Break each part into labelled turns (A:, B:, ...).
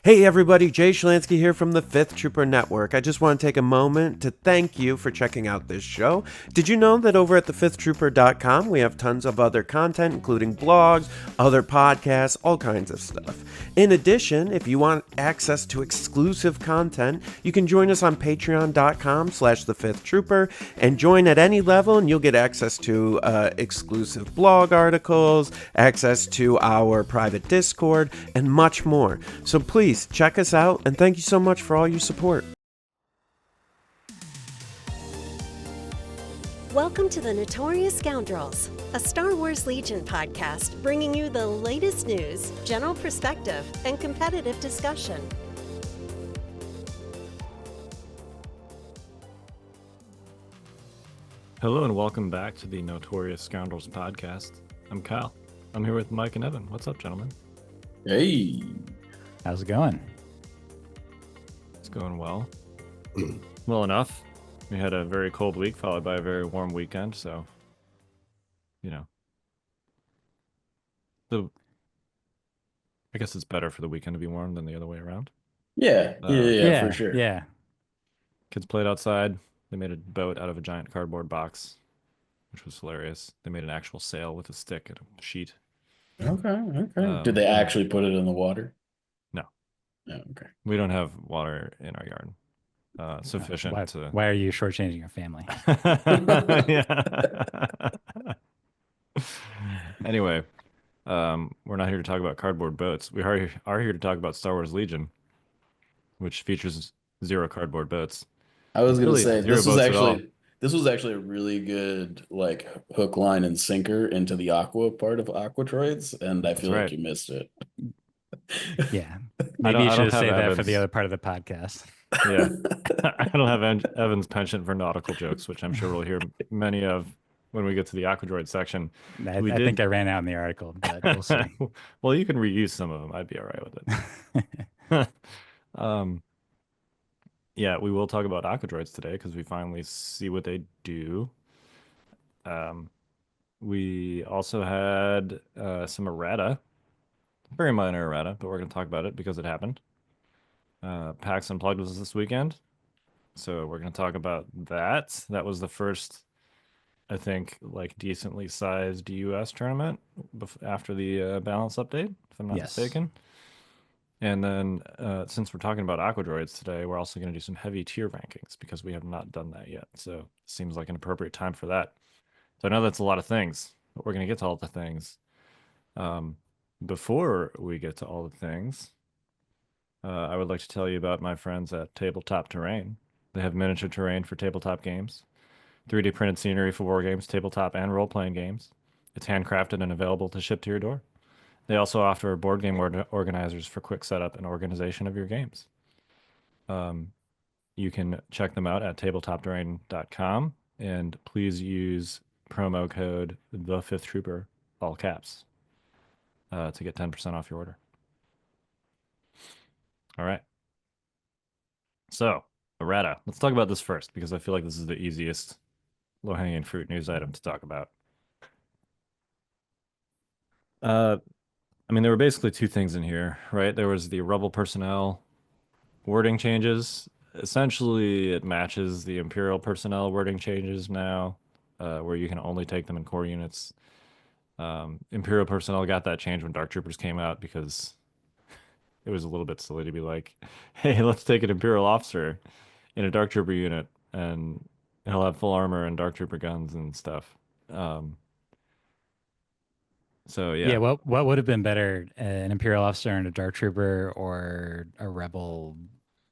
A: Hey everybody, Jay Schlansky here from the Fifth Trooper Network. I just want to take a moment to thank you for checking out this show. Did you know that over at thefifthtrooper.com we have tons of other content, including blogs, other podcasts, all kinds of stuff. In addition, if you want access to exclusive content, you can join us on patreon.com/thefifthtrooper and join at any level and you'll get access to exclusive blog articles, access to our private Discord, and much more. So please check us out, and thank you so much for all your support.
B: Welcome to the Notorious Scoundrels, a Star Wars Legion podcast bringing you the latest news, general perspective, and competitive discussion.
C: Hello and welcome back to the Notorious Scoundrels podcast. I'm Kyle. I'm here with Mike and Evan. What's up, gentlemen?
D: Hey.
E: How's it going?
C: It's going well. Well enough. We had a very cold week followed by a very warm weekend, so I guess it's better for the weekend to be warm than the other way around.
D: Yeah, for sure.
E: Yeah.
C: Kids played outside. They made a boat out of a giant cardboard box, which was hilarious. They made an actual sail with a stick and a sheet.
D: Okay. Did they actually put it in the water?
C: No.
D: Oh, okay.
C: We don't have water in our yard. Sufficient
E: Why are you shortchanging your family?
C: Anyway, we're not here to talk about cardboard boats. We are here to talk about Star Wars Legion, which features 0 cardboard boats.
D: I was gonna say this was actually a really good like hook, line, and sinker into the Aqua part of Aqua Droids, and I feel like you missed it.
E: Yeah, maybe you should have saved that for the other part of the podcast.
C: Yeah, I don't have Evan's penchant for nautical jokes, which I'm sure we'll hear many of when we get to the Aqua Droid section.
E: I think I ran out in the article, but we'll see.
C: Well, you can reuse some of them. I'd be all right with it. Yeah, we will talk about Aqua Droids today because we finally see what they do. We also had some errata, very minor errata, but we're going to talk about it because it happened. PAX Unplugged was this weekend, so we're going to talk about that. That was the first, I think, like decently sized US tournament after the balance update, if I'm not mistaken. And then since we're talking about Aqua Droids today, we're also going to do some heavy tier rankings because we have not done that yet. So it seems like an appropriate time for that. So I know that's a lot of things, but we're going to get to all the things. Before we get to all the things, I would like to tell you about my friends at Tabletop Terrain. They have miniature terrain for tabletop games, 3D printed scenery for war games, tabletop and role-playing games. It's handcrafted and available to ship to your door. They also offer board game organizers for quick setup and organization of your games. You can check them out at tabletopterrain.com, and please use promo code TheFifthTrooper, all caps, to get 10% off your order. All right. So, errata. Let's talk about this first because I feel like this is the easiest low-hanging fruit news item to talk about. I mean, there were basically 2 things in here, right? There was the Rebel personnel wording changes. Essentially, it matches the Imperial personnel wording changes now, where you can only take them in core units. Imperial personnel got that change when Dark Troopers came out because it was a little bit silly to be like, hey, let's take an Imperial officer in a Dark Trooper unit, and he'll have full armor and Dark Trooper guns and stuff. So yeah.
E: Yeah, what would have been better, an Imperial officer and a Dark Trooper, or a Rebel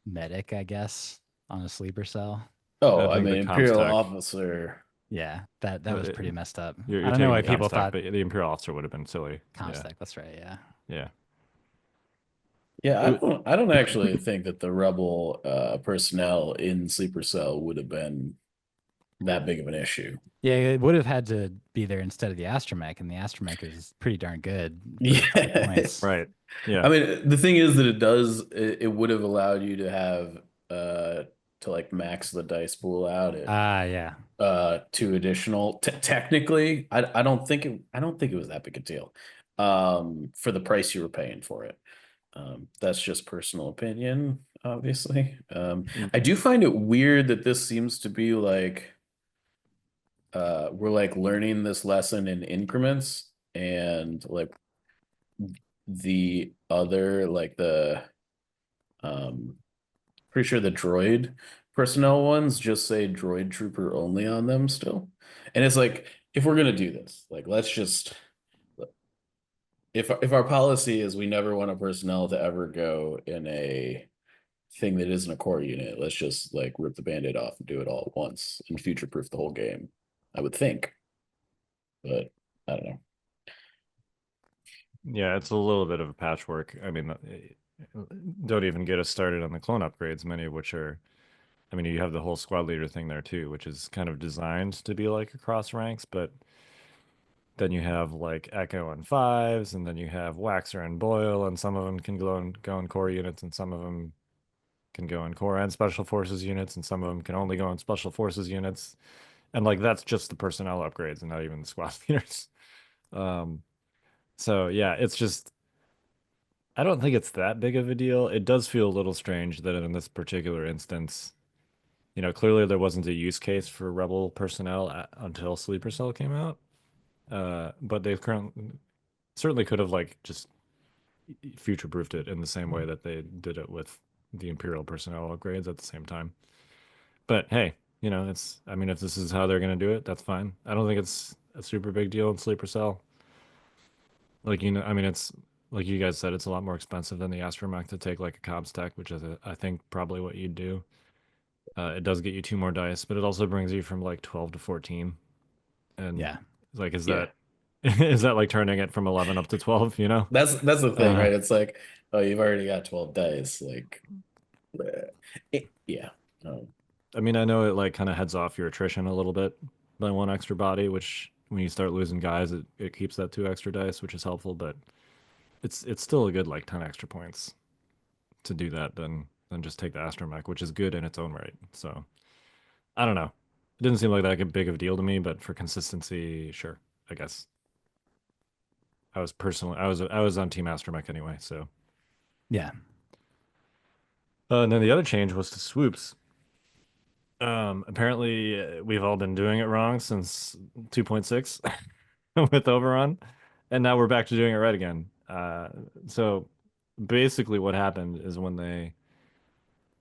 E: medic, I guess, on a sleeper cell?
D: Oh, I mean, Imperial officer.
E: Yeah, that was pretty messed up.
C: You're
E: I don't know why people thought,
C: but the Imperial officer would have been silly.
E: Comstack, that's right. Yeah.
D: Yeah, I don't actually think that the Rebel personnel in sleeper cell would have been that big of an issue.
E: Yeah, it would have had to be there instead of the astromech, and the astromech is pretty darn good.
D: Yeah,
C: right. Yeah.
D: I mean, the thing is that it would have allowed you to have to like max the dice pool out at 2 additional. Technically, I don't think it was that big a deal for the price you were paying for it. That's just personal opinion, obviously. I do find it weird that this seems to be like we're like learning this lesson in increments, and like the other like the pretty sure the droid personnel ones just say droid trooper only on them still. And it's like, if we're gonna do this, like let's just, if our policy is we never want a personnel to ever go in a thing that isn't a core unit, let's just like rip the band-aid off and do it all at once and future proof the whole game, I would think. But I don't know.
C: Yeah, it's a little bit of a patchwork. I mean, don't even get us started on the clone upgrades, many of which are, I mean, you have the whole squad leader thing there too, which is kind of designed to be like across ranks, but then you have like Echo and Fives, and then you have Waxer and Boyle, and some of them can go in core units, and some of them can go in core and special forces units, and some of them can only go in special forces units. And like that's just the personnel upgrades and not even the squad leaders. Um, so yeah, it's just I don't think it's that big of a deal. It does feel a little strange that in this particular instance, clearly there wasn't a use case for Rebel personnel until Sleeper Cell came out. But they currently certainly could have like just future-proofed it in the same way that they did it with the Imperial personnel upgrades at the same time. But hey, I mean, if this is how they're going to do it, that's fine. I don't think it's a super big deal in Sleeper Cell. Like, I mean, it's like you guys said, it's a lot more expensive than the Astromech to take like a cob stack, which is, I think, probably what you'd do. It does get you 2 more dice, but it also brings you from like 12 to 14. And
E: Yeah.
C: like, is
D: Yeah.
C: that is that like turning it from 11 up to 12,
D: That's the thing, right? It's like, oh, you've already got 12 dice. Like, yeah.
C: I mean, I know it like kind of heads off your attrition a little bit by 1 extra body, which when you start losing guys, it keeps that 2 extra dice, which is helpful, but it's still a good like 10 extra points to do that than just take the astromech, which is good in its own right. So I don't know. It didn't seem like that big of a deal to me, but for consistency, sure, I guess. I was on Team Astromech anyway, so
E: Yeah.
C: and then the other change was to swoops. Apparently we've all been doing it wrong since 2.6 with overrun, and now we're back to doing it right again. So basically what happened is when they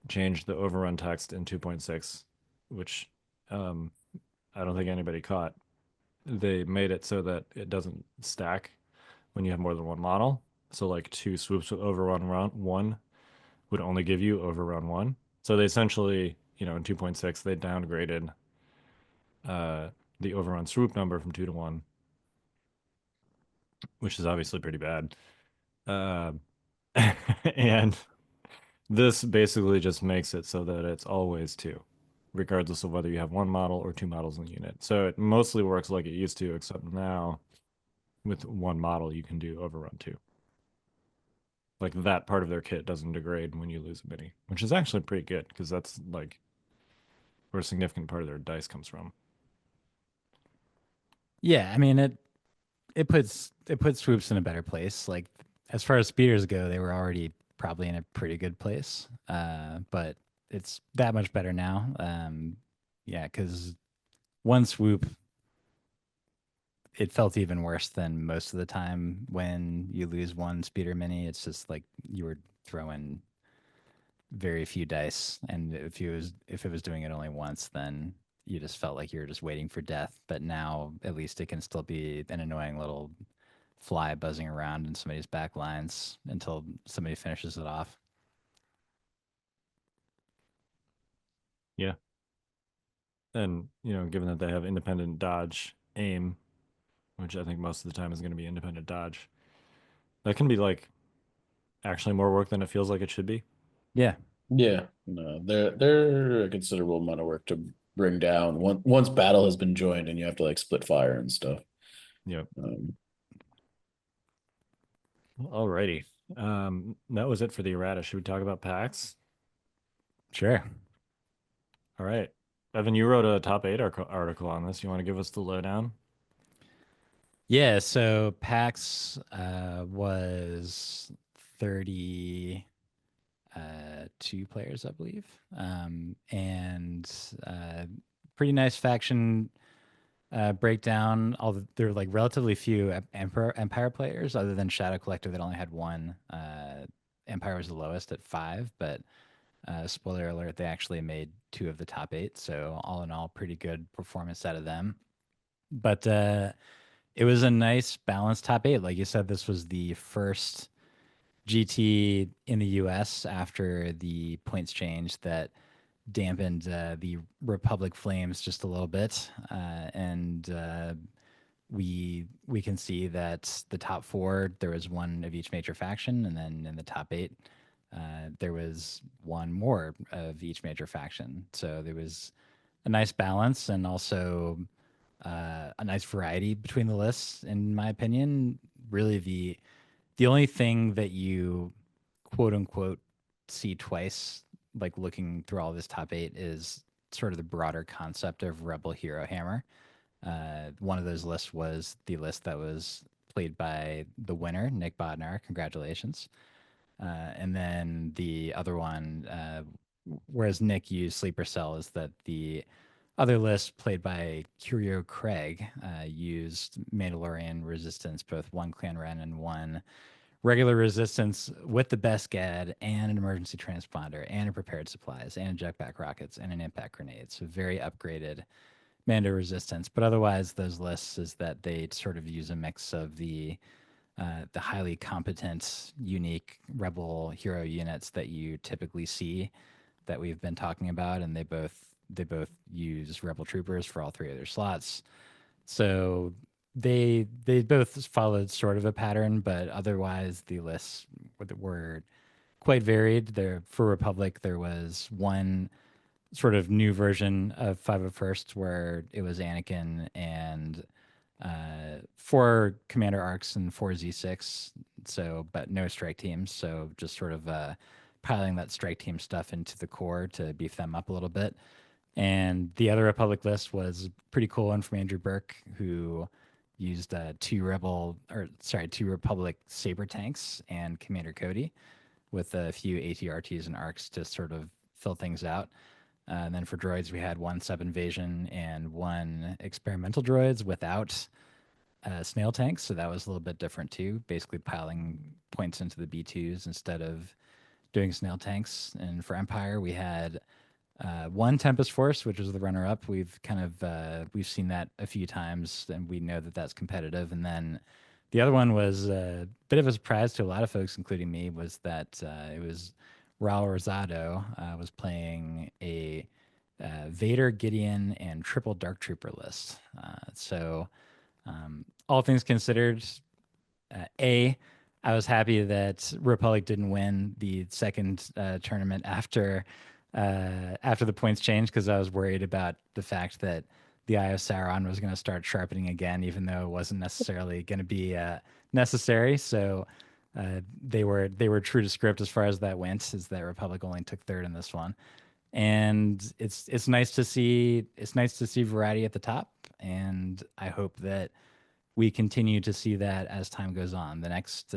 C: changed the overrun text in 2.6, which um, I don't think anybody caught, they made it so that it doesn't stack when you have more than one model. So like 2 swoops with overrun one would only give you overrun one. So they essentially, in 2.6, they downgraded the overrun swoop number from 2 to 1, which is obviously pretty bad. Uh, and this basically just makes it so that it's always 2, regardless of whether you have one model or 2 models in the unit. So it mostly works like it used to, except now with one model, you can do overrun 2. Like that part of their kit doesn't degrade when you lose a mini, which is actually pretty good because that's like where a significant part of their dice comes from.
E: Yeah, I mean it puts swoops in a better place. Like as far as speeders go, they were already probably in a pretty good place. But it's that much better now. Yeah, because one swoop, it felt even worse than most of the time when you lose one speeder mini. It's just like you were throwing very few dice, and if it was doing it only once, then you just felt like you were just waiting for death. But now at least it can still be an annoying little fly buzzing around in somebody's back lines until somebody finishes it off.
C: Yeah. And, given that they have independent dodge aim, which I think most of the time is going to be independent dodge, that can be like actually more work than it feels like it should be.
E: Yeah.
D: Yeah, no, they're a considerable amount of work to bring down once battle has been joined and you have to like split fire and stuff.
C: Yep.
D: Um,
C: Alrighty. That was it for the errata. Should we talk about packs?
E: Sure.
C: All right. Evan, you wrote a top 8 article on this. You want to give us the lowdown?
E: Yeah, so PAX was 32 players, I believe, and pretty nice faction breakdown. There are like relatively few Empire players, other than Shadow Collective that only had one. Empire was the lowest at 5, but spoiler alert, they actually made 2 of the top 8. So all in all, pretty good performance out of them. But it was a nice balanced top 8. Like you said, this was the first GT in the US after the points change that dampened the Republic flames just a little bit. And we can see that the top 4, there was one of each major faction, and then in the top 8, there was one more of each major faction. So there was a nice balance, and also a nice variety between the lists, in my opinion. Really, the only thing that you quote unquote see twice, like looking through all this top 8, is sort of the broader concept of Rebel Hero Hammer. One of those lists was the list that was played by the winner, Nick Bodnar. Congratulations. And then the other one, whereas Nick used Sleeper Cell, is that the other list played by Curio Craig used Mandalorian Resistance, both 1 Clan Ren and 1 regular Resistance, with the best GAD and an emergency transponder and a prepared supplies and jetpack rockets and an impact grenade. So very upgraded Mando Resistance. But otherwise, those lists is that they sort of use a mix of the highly competent, unique Rebel hero units that you typically see that we've been talking about, and they both use Rebel troopers for all 3 of their slots. So they both followed sort of a pattern, but otherwise the lists were quite varied. There for Republic, there was one sort of new version of 501st where it was Anakin and 4 commander arcs and 4 Z6. So, but no strike teams. So just sort of piling that strike team stuff into the core to beef them up a little bit. And the other Republic list was pretty cool one from Andrew Burke, who used 2 Republic saber tanks and Commander Cody with a few ATRTs and arcs to sort of fill things out. And then for droids, we had 1 sub invasion and 1 experimental droids without snail tanks. So that was a little bit different too, basically piling points into the B2s instead of doing snail tanks. And for Empire, we had 1 Tempest Force, which was the runner-up. We've seen that a few times, and we know that that's competitive. And then the other one was a bit of a surprise to a lot of folks, including me, was that it was Raul Rosado was playing a Vader, Gideon, and triple Dark Trooper list. So all things considered, I was happy that Republic didn't win the second tournament after the points changed, because I was worried about the fact that the Eye of Sauron was going to start sharpening again, even though it wasn't necessarily going to be necessary. So they were true to script as far as that went, is that Republic only took 3rd in this one. And it's nice to see variety at the top, and I hope that we continue to see that as time goes on. The next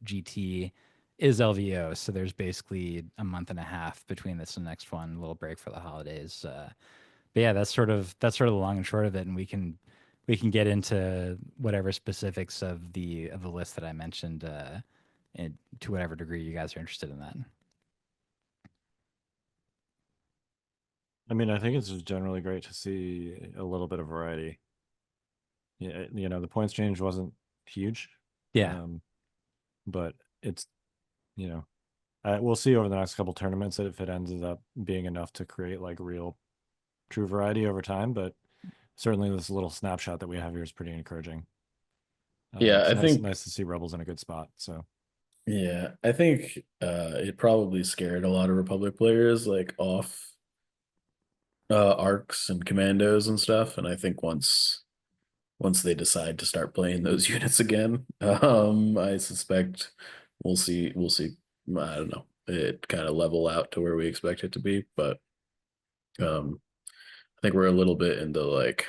E: GT is LVO, so there's basically a month and a half between this and the next one, a little break for the holidays. But yeah, that's sort of the long and short of it, and we can get into whatever specifics of the list that I mentioned to whatever degree you guys are interested in that.
C: I mean, I think it's just generally great to see a little bit of variety. Yeah, the points change wasn't huge.
E: Yeah.
C: But it's, we'll see over the next couple tournaments if it ends up being enough to create like real true variety over time. But certainly this little snapshot that we have here is pretty encouraging.
D: Yeah, I think
C: nice to see Rebels in a good spot. So
D: yeah, I think it probably scared a lot of Republic players like off arcs and commandos and stuff. And I think once they decide to start playing those units again, I suspect we'll see I don't know, it kind of level out to where we expect it to be. But I think we're a little bit into like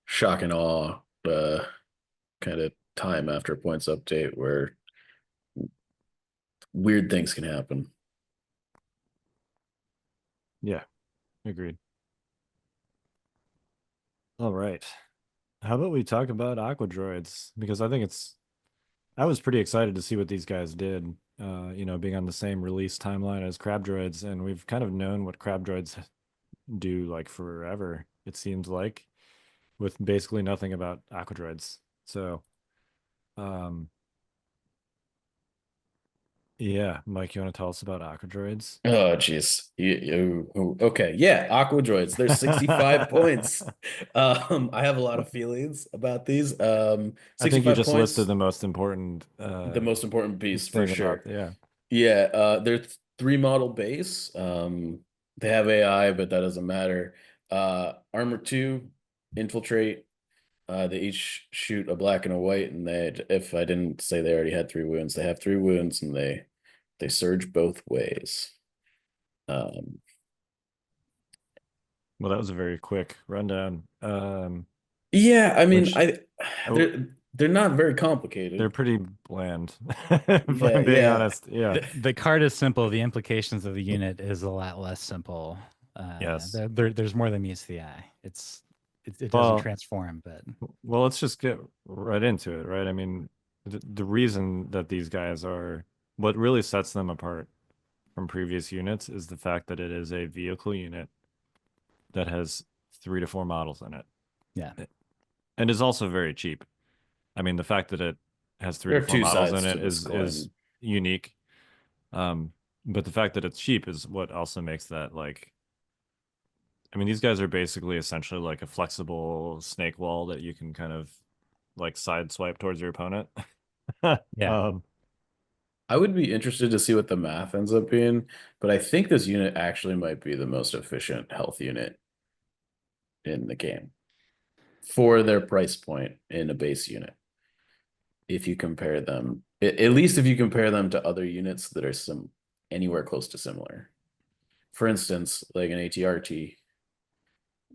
D: shock and awe kind of time after points update, where weird things can happen.
C: Yeah, agreed. All right. How about we talk about Aqua Droids? Because I was pretty excited to see what these guys did, being on the same release timeline as Crab Droids, and we've kind of known what Crab Droids do like forever, it seems like, with basically nothing about Aqua Droids. So, um, yeah, Mike, you want to tell us about Aqua Droids?
D: Oh, jeez. Okay. Yeah. Aqua Droids. There's 65 points. I have a lot of feelings about these.
C: I think you
D: 65
C: just listed
D: points,
C: the most important
D: the most important piece for
C: thing about,
D: sure.
C: yeah.
D: Yeah. They're three model base. They have AI, but that doesn't matter. Armor 2, infiltrate. They each shoot a black and a white, and if I didn't say they already had 3 wounds, they have 3 wounds, and they surge both ways. Um,
C: Well, that was a very quick rundown.
D: yeah, I mean,
C: Which oh,
D: they're not very complicated.
C: they're pretty bland, if
D: Yeah,
C: I'm being
D: yeah.
C: honest. Yeah.
E: The card is simple. The implications of the unit is a lot less simple.
C: Yes.
E: There's more than meets the eye. It doesn't
C: Well,
E: transform, but
C: well, let's just get right into it, right? I mean, the reason that these guys are what really sets them apart from previous units is the fact that it is a vehicle unit that has 3 to 4 models in it.
E: yeah,
C: And is also very cheap. I mean, the fact that it has three
D: There
C: to
D: are
C: four
D: two
C: models
D: sides
C: in
D: to
C: it
D: this
C: is
D: coin.
C: unique. But the fact that it's cheap is what also makes that like. I mean, these guys are basically essentially like a flexible snake wall that you can kind of like side swipe towards your opponent.
E: yeah.
C: um,
D: I would be interested to see what the math ends up being, but I think this unit actually might be the most efficient health unit in the game for their price point in a base unit. If you compare them, at least if you compare them to other units that are anywhere close to similar. For instance, like an ATRT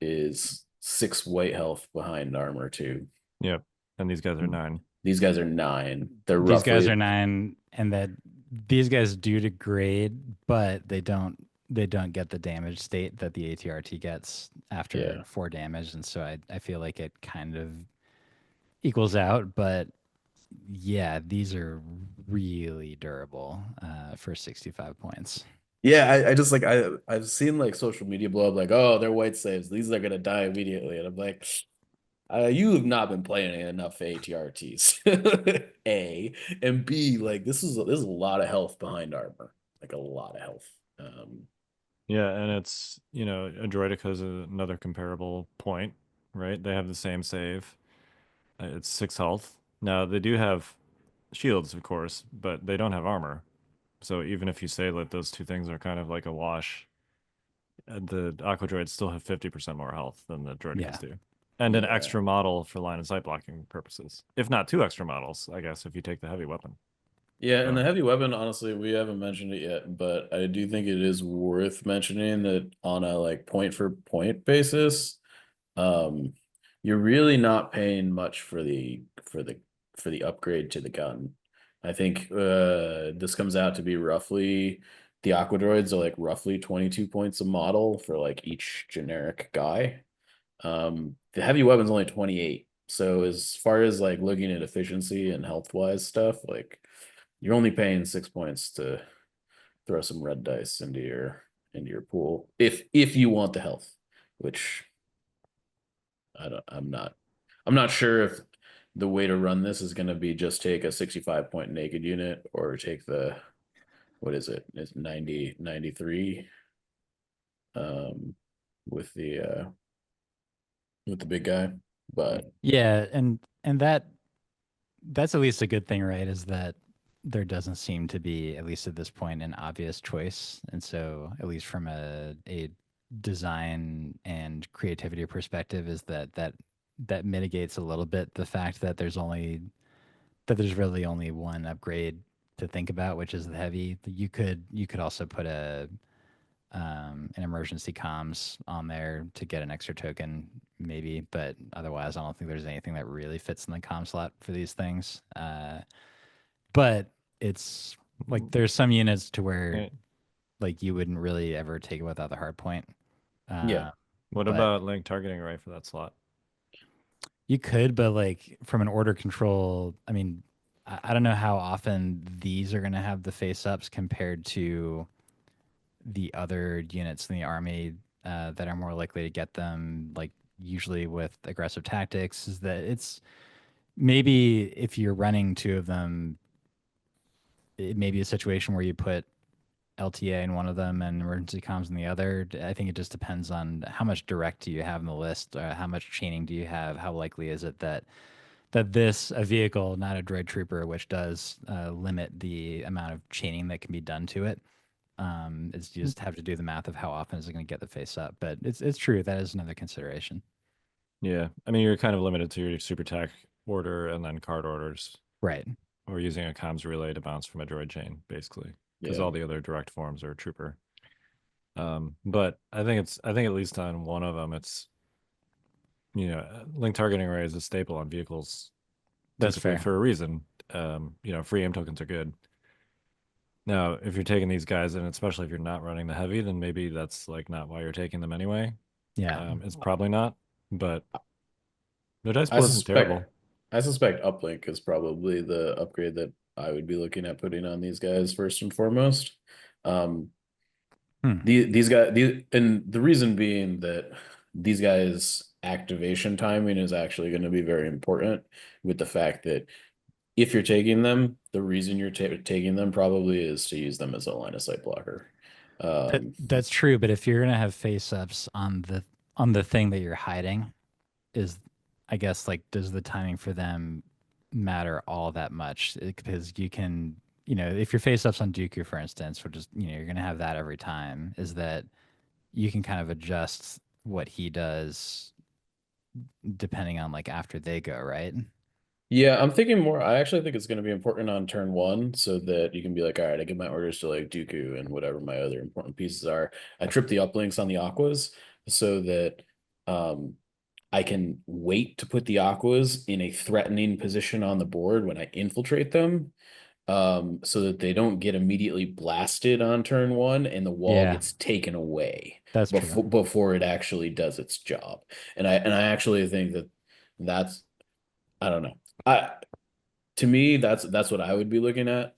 D: is 6 white health behind armor 2.
C: yep. And these guys are 9.
D: These guys are 9. They're
E: These guys
D: roughly
E: are 9, and that these guys do degrade, but they don't get the damage state that the ATRT gets after
D: yeah.
E: 4 damage, and so I feel like it kind of equals out. But yeah, these are really durable for 65 points.
D: Yeah, I just like I've seen like social media blow up like, oh, they're white saves. These are gonna die immediately. And I'm like, you have not been playing enough ATRTs. A and B, like this is a lot of health behind armor. Like a lot of health.
C: Yeah, and it's, Adroitica is another comparable point, right? They have the same save. It's 6 health. Now, they do have shields, of course, but they don't have armor. So even if you say that those two things are kind of like a wash, the Aqua Droids still have 50% more health than the
E: Yeah.
C: Droidicas do. And an
D: Yeah.
C: extra model for line and sight blocking purposes. If not 2 extra models, I guess, if you take the heavy weapon.
D: Yeah, and
C: So,
D: the heavy weapon, honestly, we haven't mentioned it yet, but I do think it is worth mentioning that on a like point for point basis, um, you're really not paying much for the upgrade to the gun. I think this comes out to be roughly the Aqua Droids are like roughly 22 points a model for like each generic guy. The heavy weapon's only 28. So as far as like looking at efficiency and health wise stuff, like you're only paying 6 points to throw some red dice into your pool if you want the health, which I'm not sure if the way to run this is going to be just take a 65 point naked unit or take the what is it? It's 90 93 with the big guy. But
E: Yeah, and that's at least a good thing, right? Is that there doesn't seem to be, at least at this point, an obvious choice. And so, at least from a design and creativity perspective, is that mitigates a little bit the fact that there's really only one upgrade to think about, which is the heavy. You could also put an emergency comms on there to get an extra token, maybe, but otherwise, I don't think there's anything that really fits in the comm slot for these things. But it's Like there's some units to where
C: Eh,
E: like you wouldn't really ever take it without the hard point.
D: Yeah.
C: What
E: But
C: about link targeting array for that slot?
E: you could, but like from an order control, I mean, I don't know how often these are going to have the face ups compared to the other units in the army that are more likely to get them. Like usually with aggressive tactics, is that it's maybe if you're running two of them, it may be a situation where you put LTA in one of them and emergency comms in the other. I think it just depends on how much direct do you have in the list, how much chaining do you have, how likely is it that this a vehicle, not a droid trooper, which does limit the amount of chaining that can be done to it. It's you just have to do the math of how often is it going to get the face up. But it's true that is another consideration.
C: Yeah, I mean you're kind of limited to your super tech order and then card orders,
E: Right.
C: or using a comms relay to bounce from a droid chain, basically, because
D: Yeah.
C: all the other direct forms are trooper. But I think at least on one of them, it's link targeting array is a staple on vehicles,
E: That's
C: typically
E: fair.
C: for a reason. Free aim tokens are good. Now, if you're taking these guys, and especially if you're not running the heavy, then maybe that's like not why you're taking them anyway.
E: Yeah.
C: It's probably not, but the dice
D: I
C: pool isn't terrible.
D: suspect I suspect uplink is probably the upgrade that I would be looking at putting on these guys first and foremost. Um,
E: Hmm.
D: these guys, and the reason being that these guys' activation timing is actually going to be very important with the fact that if you're taking them, the reason you're taking them probably is to use them as a line of sight blocker.
E: That's true, but if you're gonna have face ups on the thing that you're hiding, is I guess like does the timing for them matter all that much? Because you can, if your face ups on Dooku, for instance, which is you're gonna have that every time, is that you can kind of adjust what he does depending on like after they go, right?
D: Yeah, I'm thinking more. I actually think it's going to be important on turn one so that you can be like, all right, I give my orders to like Dooku and whatever my other important pieces are. I trip the uplinks on the Aquas so that um I can wait to put the Aquas in a threatening position on the board when I infiltrate them, so that they don't get immediately blasted on turn one and the wall
E: Yeah,
D: gets taken away
E: that's true.
D: before it actually does its job. And I actually think that that's I don't know. I To me, that's what I would be looking at.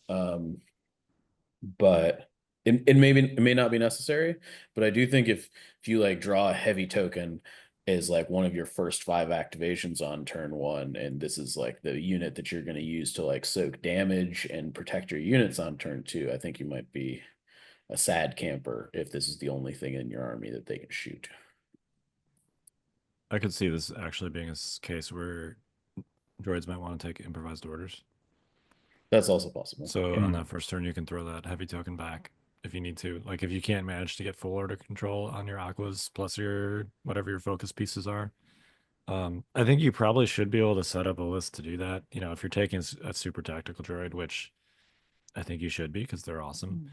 D: But it may not be necessary, but I do think if you like draw a heavy token as like one of your first five activations on turn one, and this is like the unit that you're going to use to like soak damage and protect your units on turn two, I think you might be a sad camper if this is the only thing in your army that they can shoot.
C: I could see this actually being a case where droids might want to take improvised orders.
D: That's also possible.
C: So
D: Yeah.
C: on that first turn, you can throw that heavy token back if you need to. Like if you can't manage to get full order control on your aquas plus your whatever your focus pieces are. I think you probably should be able to set up a list to do that. If you're taking a super tactical droid, which I think you should be because they're awesome.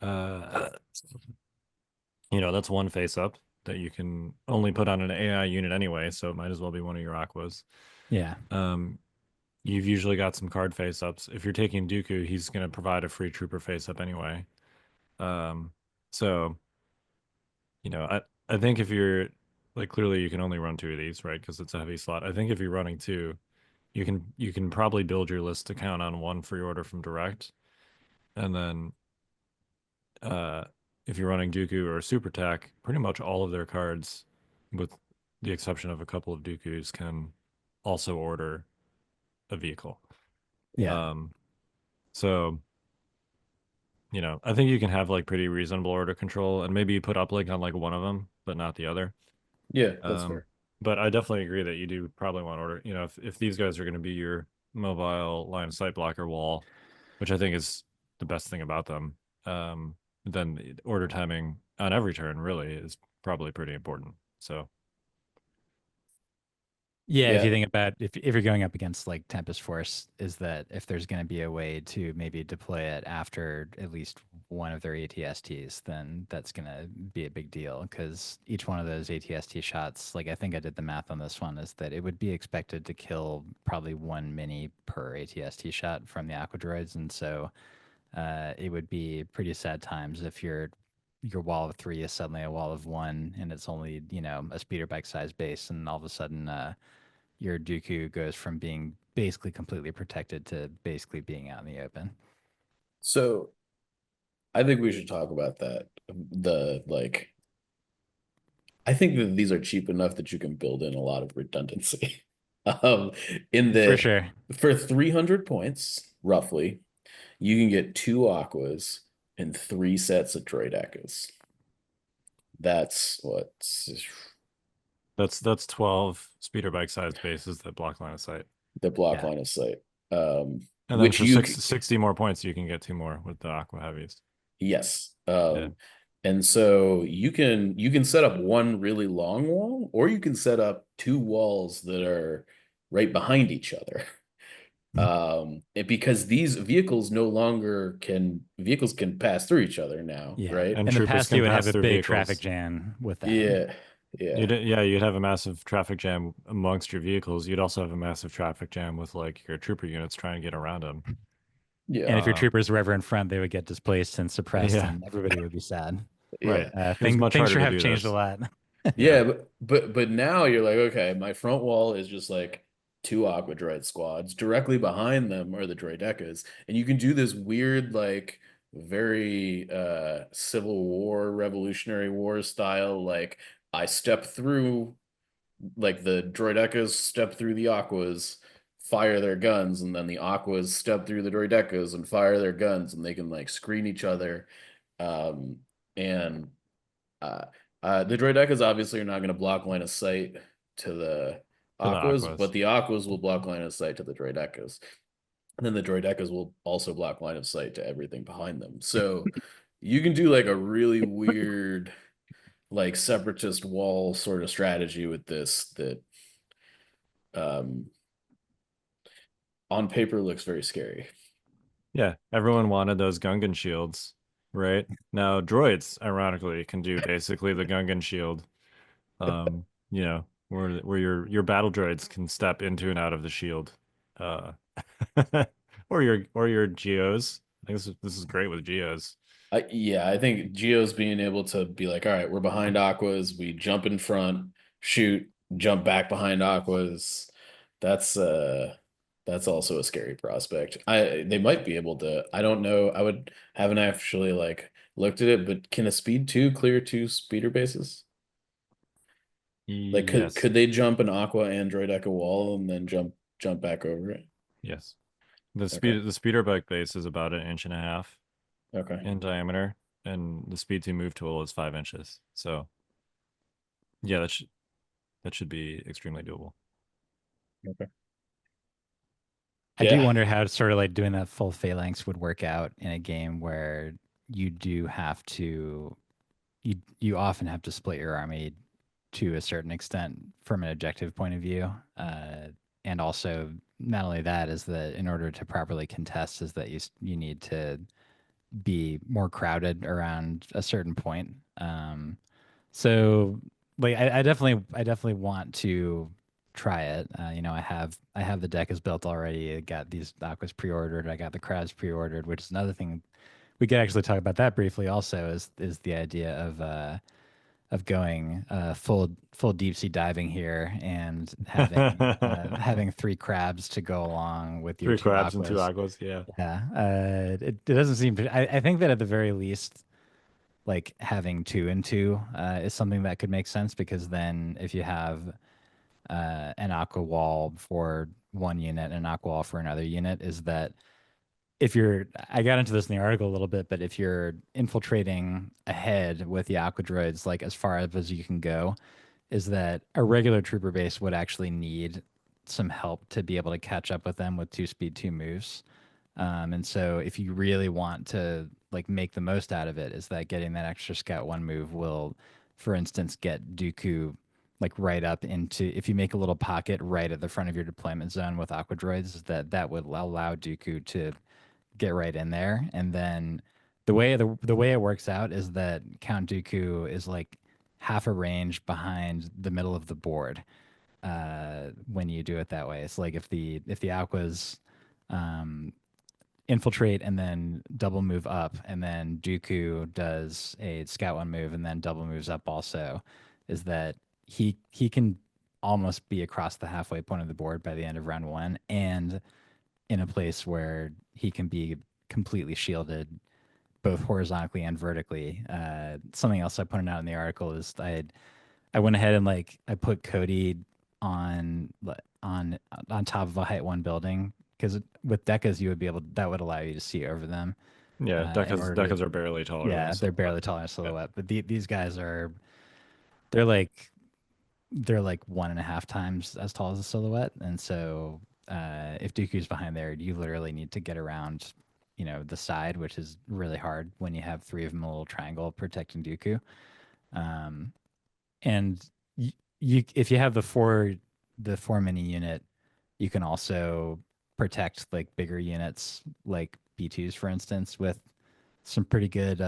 C: Uh, that's one face up that you can only put on an AI unit anyway, so it might as well be one of your aquas.
E: Yeah.
C: You've usually got some card face ups. If you're taking Dooku, he's going to provide a free trooper face up anyway. So, I think if you're like clearly you can only run two of these, right? Because it's a heavy slot. I think if you're running two, you can probably build your list to count on one free order from direct, and then if you're running Dooku or Super Tac, pretty much all of their cards, with the exception of a couple of Dookus, can also order a vehicle.
E: Yeah.
C: So I think you can have like pretty reasonable order control, and maybe you put uplink on like one of them, but not the other.
D: Yeah, that's fair.
C: But I definitely agree that you do probably want order. If these guys are going to be your mobile line of sight blocker wall, which I think is the best thing about them, then the order timing on every turn really is probably pretty important. So
E: Yeah, if you
D: Yeah.
E: think about if you're going up against like Tempest Force, is that if there's going to be a way to maybe deploy it after at least one of their ATSTs, then that's going to be a big deal because each one of those ATST shots, like I think I did the math on this one, is that it would be expected to kill probably one mini per ATST shot from the Aqua Droids, and so it would be pretty sad times if your wall of 3 is suddenly a wall of 1 and it's only, a speeder bike size base, and all of a sudden your Dooku goes from being basically completely protected to basically being out in the open.
D: So I think we should talk about that. I think that these are cheap enough that you can build in a lot of redundancy. In
E: For
D: that
E: sure.
D: for 300 points, roughly, you can get 2 aquas and 3 sets of droid echoes. That's what
C: That's 12 speeder bike sized bases that block line of sight.
D: the block
E: Yeah.
D: line of sight.
C: And then
D: Which
C: for
D: you
C: 60 more points, you can get 2 more with the aqua heavies.
D: yes.
C: Yeah.
D: And so you can set up one really long wall, or you can set up 2 walls that are right behind each other. Because these vehicles vehicles can pass through each other now,
E: Yeah.
D: right?
C: And
E: In the
C: troopers
E: past, you
C: can
E: would have
C: pass
E: a
C: through
E: big
C: vehicles.
E: traffic jam with that.
D: Yeah.
C: You'd have a massive traffic jam amongst your vehicles. You'd also have a massive traffic jam with like your trooper units trying to get around them.
D: Yeah.
E: And if your troopers were ever in front, they would get displaced and suppressed,
C: Yeah.
E: and everybody would be sad.
C: Right.
D: Yeah.
C: It was much
E: Things
C: harder
E: sure
C: to
E: have
C: do
E: changed
C: this.
E: a lot.
D: Yeah, but now you're like, okay, my front wall is just like 2 Aqua Droid squads. Directly behind them are the Droidecas. And you can do this weird, like very Civil War, Revolutionary War style, like I step through, like the Droidecas step through the Aquas, fire their guns, and then the Aquas step through the Droidecas and fire their guns, and they can like screen each other. And uh, the Droidecas obviously are not going to block line of sight to the
C: To the
D: Aquas,
C: aquas.
D: but the Aquas will block line of sight to the Droidecas. And then the Droidecas will also block line of sight to everything behind them. So you can do like a really weird, like separatist wall sort of strategy with this that um, on paper looks very scary.
C: Yeah. Everyone wanted those Gungan shields, right? Now droids, ironically, can do basically the Gungan shield. Where your battle droids can step into and out of the shield. Uh or your geos. I think this is great with geos.
D: I think Geo's being able to be like, all right, we're behind Aquas, we jump in front, shoot, jump back behind Aquas. That's that's also a scary prospect. They might be able to, I don't know. Haven't actually like looked at it, but can a speed 2 clear 2 speeder bases? Like
C: Yes.
D: could they jump an Aqua Android Echo wall and then jump back over it?
C: Yes.
D: Okay.
C: The speeder bike base is about 1.5 inches
D: Okay.
C: in diameter, and the speed to move tool is 5 inches. So yeah, that should be extremely doable.
D: Okay.
E: I do
D: Yeah.
E: wonder how sort of like doing that full phalanx would work out in a game where you do have to you often have to split your army to a certain extent from an objective point of view. And also not only that is that in order to properly contest is that you need to be more crowded around a certain point. So like I definitely want to try it. I have the deck is built already. I got these aquas pre-ordered. I got the crowds pre-ordered, which is another thing we could actually talk about that briefly. Also, is the idea of going full deep sea diving here and having 3 crabs to go along with your
C: 3
E: 2
C: crabs and 2
E: aquas.
C: aquas. Yeah.
E: Yeah, it doesn't seem to. I think that at the very least, like having 2 and 2 is something that could make sense because then if you have an aqua wall for one unit and an aqua wall for another unit, is that if you're, I got into this in the article a little bit, but if you're infiltrating ahead with the aqua droids, like as far as you can go, is that a regular trooper base would actually need some help to be able to catch up with them with 2 speed 2 moves. And so if you really want to like make the most out of it, is that getting that extra scout 1 move will, for instance, get Dooku like right up into, if you make a little pocket right at the front of your deployment zone with aqua droids, that would allow Dooku to get right in there. And then the way it works out is that Count Dooku is like half a range behind the middle of the board when you do it that way. It's like if the aquas infiltrate and then double move up, and then Dooku does a scout one move and then double moves up also, is that he can almost be across the halfway point of the board by the end of round one, and in a place where he can be completely shielded both horizontally and vertically. Something else I pointed out in the article is I went ahead and like I put Cody on on on top of a height one building, because with Decas you would be able, that would allow you to see over them.
C: Yeah,
E: In order to,
C: Decas are barely taller than
E: yeah,
C: a
E: they're
C: silhouette.
E: barely taller than a silhouette, but these guys are, they're like they're like 1.5 times as tall as a silhouette, and so if Dooku's behind there, you literally need to get around, the side, which is really hard when you have three of them in a little triangle protecting Dooku. Um, and you if you have the four mini unit, you can also protect like bigger units like B2s, for instance, with some pretty good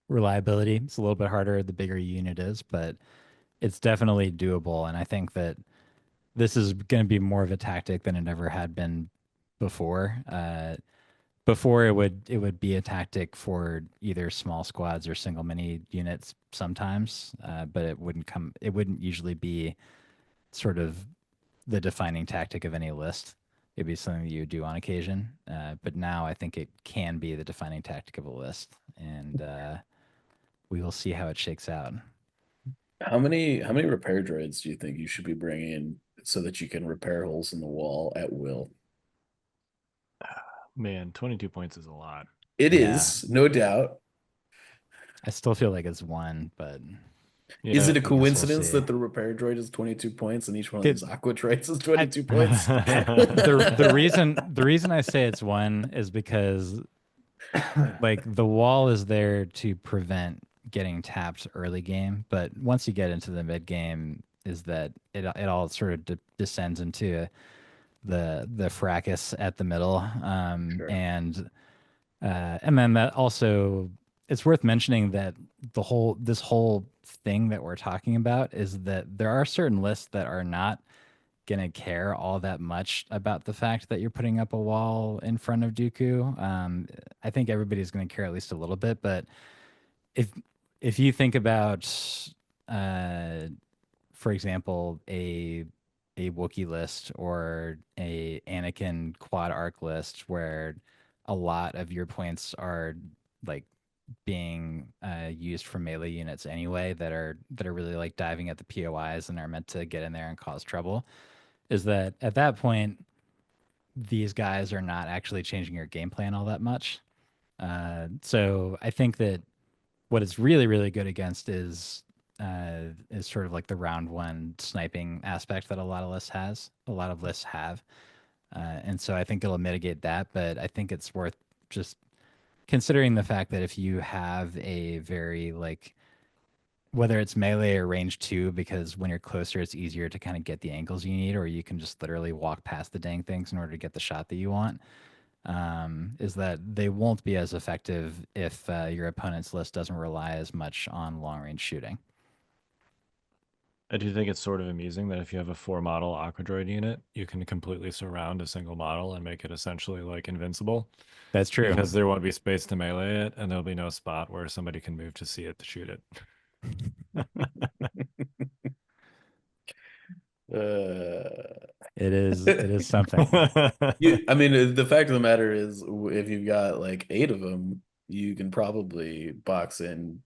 E: reliability. It's a little bit harder the bigger your unit is, but it's definitely doable. And I think that this is going to be more of a tactic than it ever had been before. Before it would be a tactic for either small squads or single mini units sometimes, but it wouldn't usually be sort of the defining tactic of any list. It'd be something that you would do on occasion. But now I think it can be the defining tactic of a list, and we will see how it shakes out.
D: How many repair droids do you think you should be bringing so that you can repair holes in the wall at will?
C: Man, 22 points is a lot.
D: It
E: Yeah.
D: is, no doubt.
E: I still feel like it's one, but
C: Yeah,
D: Is it a
E: I guess we'll
D: coincidence
E: see.
D: that the repair droid is 22 points and each one of
E: The-
D: these Aqua Droids is
E: I-
D: 22 points?
E: the reason I say it's one is because like the wall is there to prevent getting tapped early game, but once you get into the mid game, is that it all sort of descends into the fracas at the middle,
D: Sure.
E: and then that also, it's worth mentioning that this whole thing that we're talking about is that there are certain lists that are not gonna care all that much about the fact that you're putting up a wall in front of Dooku. I think everybody's gonna care at least a little bit, but if if you think about, uh, for example, a Wookiee list or a Anakin quad arc list where a lot of your points are like being used for melee units anyway, that are really like diving at the POIs and are meant to get in there and cause trouble, is that at that point these guys are not actually changing your game plan all that much. So I think that what it's really, really good against is sort of like the round one sniping aspect that a lot of lists have. And so I think it'll mitigate that, but I think it's worth just considering the fact that if you have a very like, whether it's melee or range two, because when you're closer, it's easier to kind of get the angles you need, or you can just literally walk past the dang things in order to get the shot that you want. Is that they won't be as effective if your opponent's list doesn't rely as much on long range shooting.
C: I do think it's sort of amusing that if you have a 4 model Aqua Droid unit, you can completely surround a single model and make it essentially like invincible.
E: That's true.
C: Because there won't be space to melee it, and there'll be no spot where somebody can move to see it to shoot it.
E: It is something.
D: I mean, the fact of the matter is, if you've got like 8 of them, you can probably box in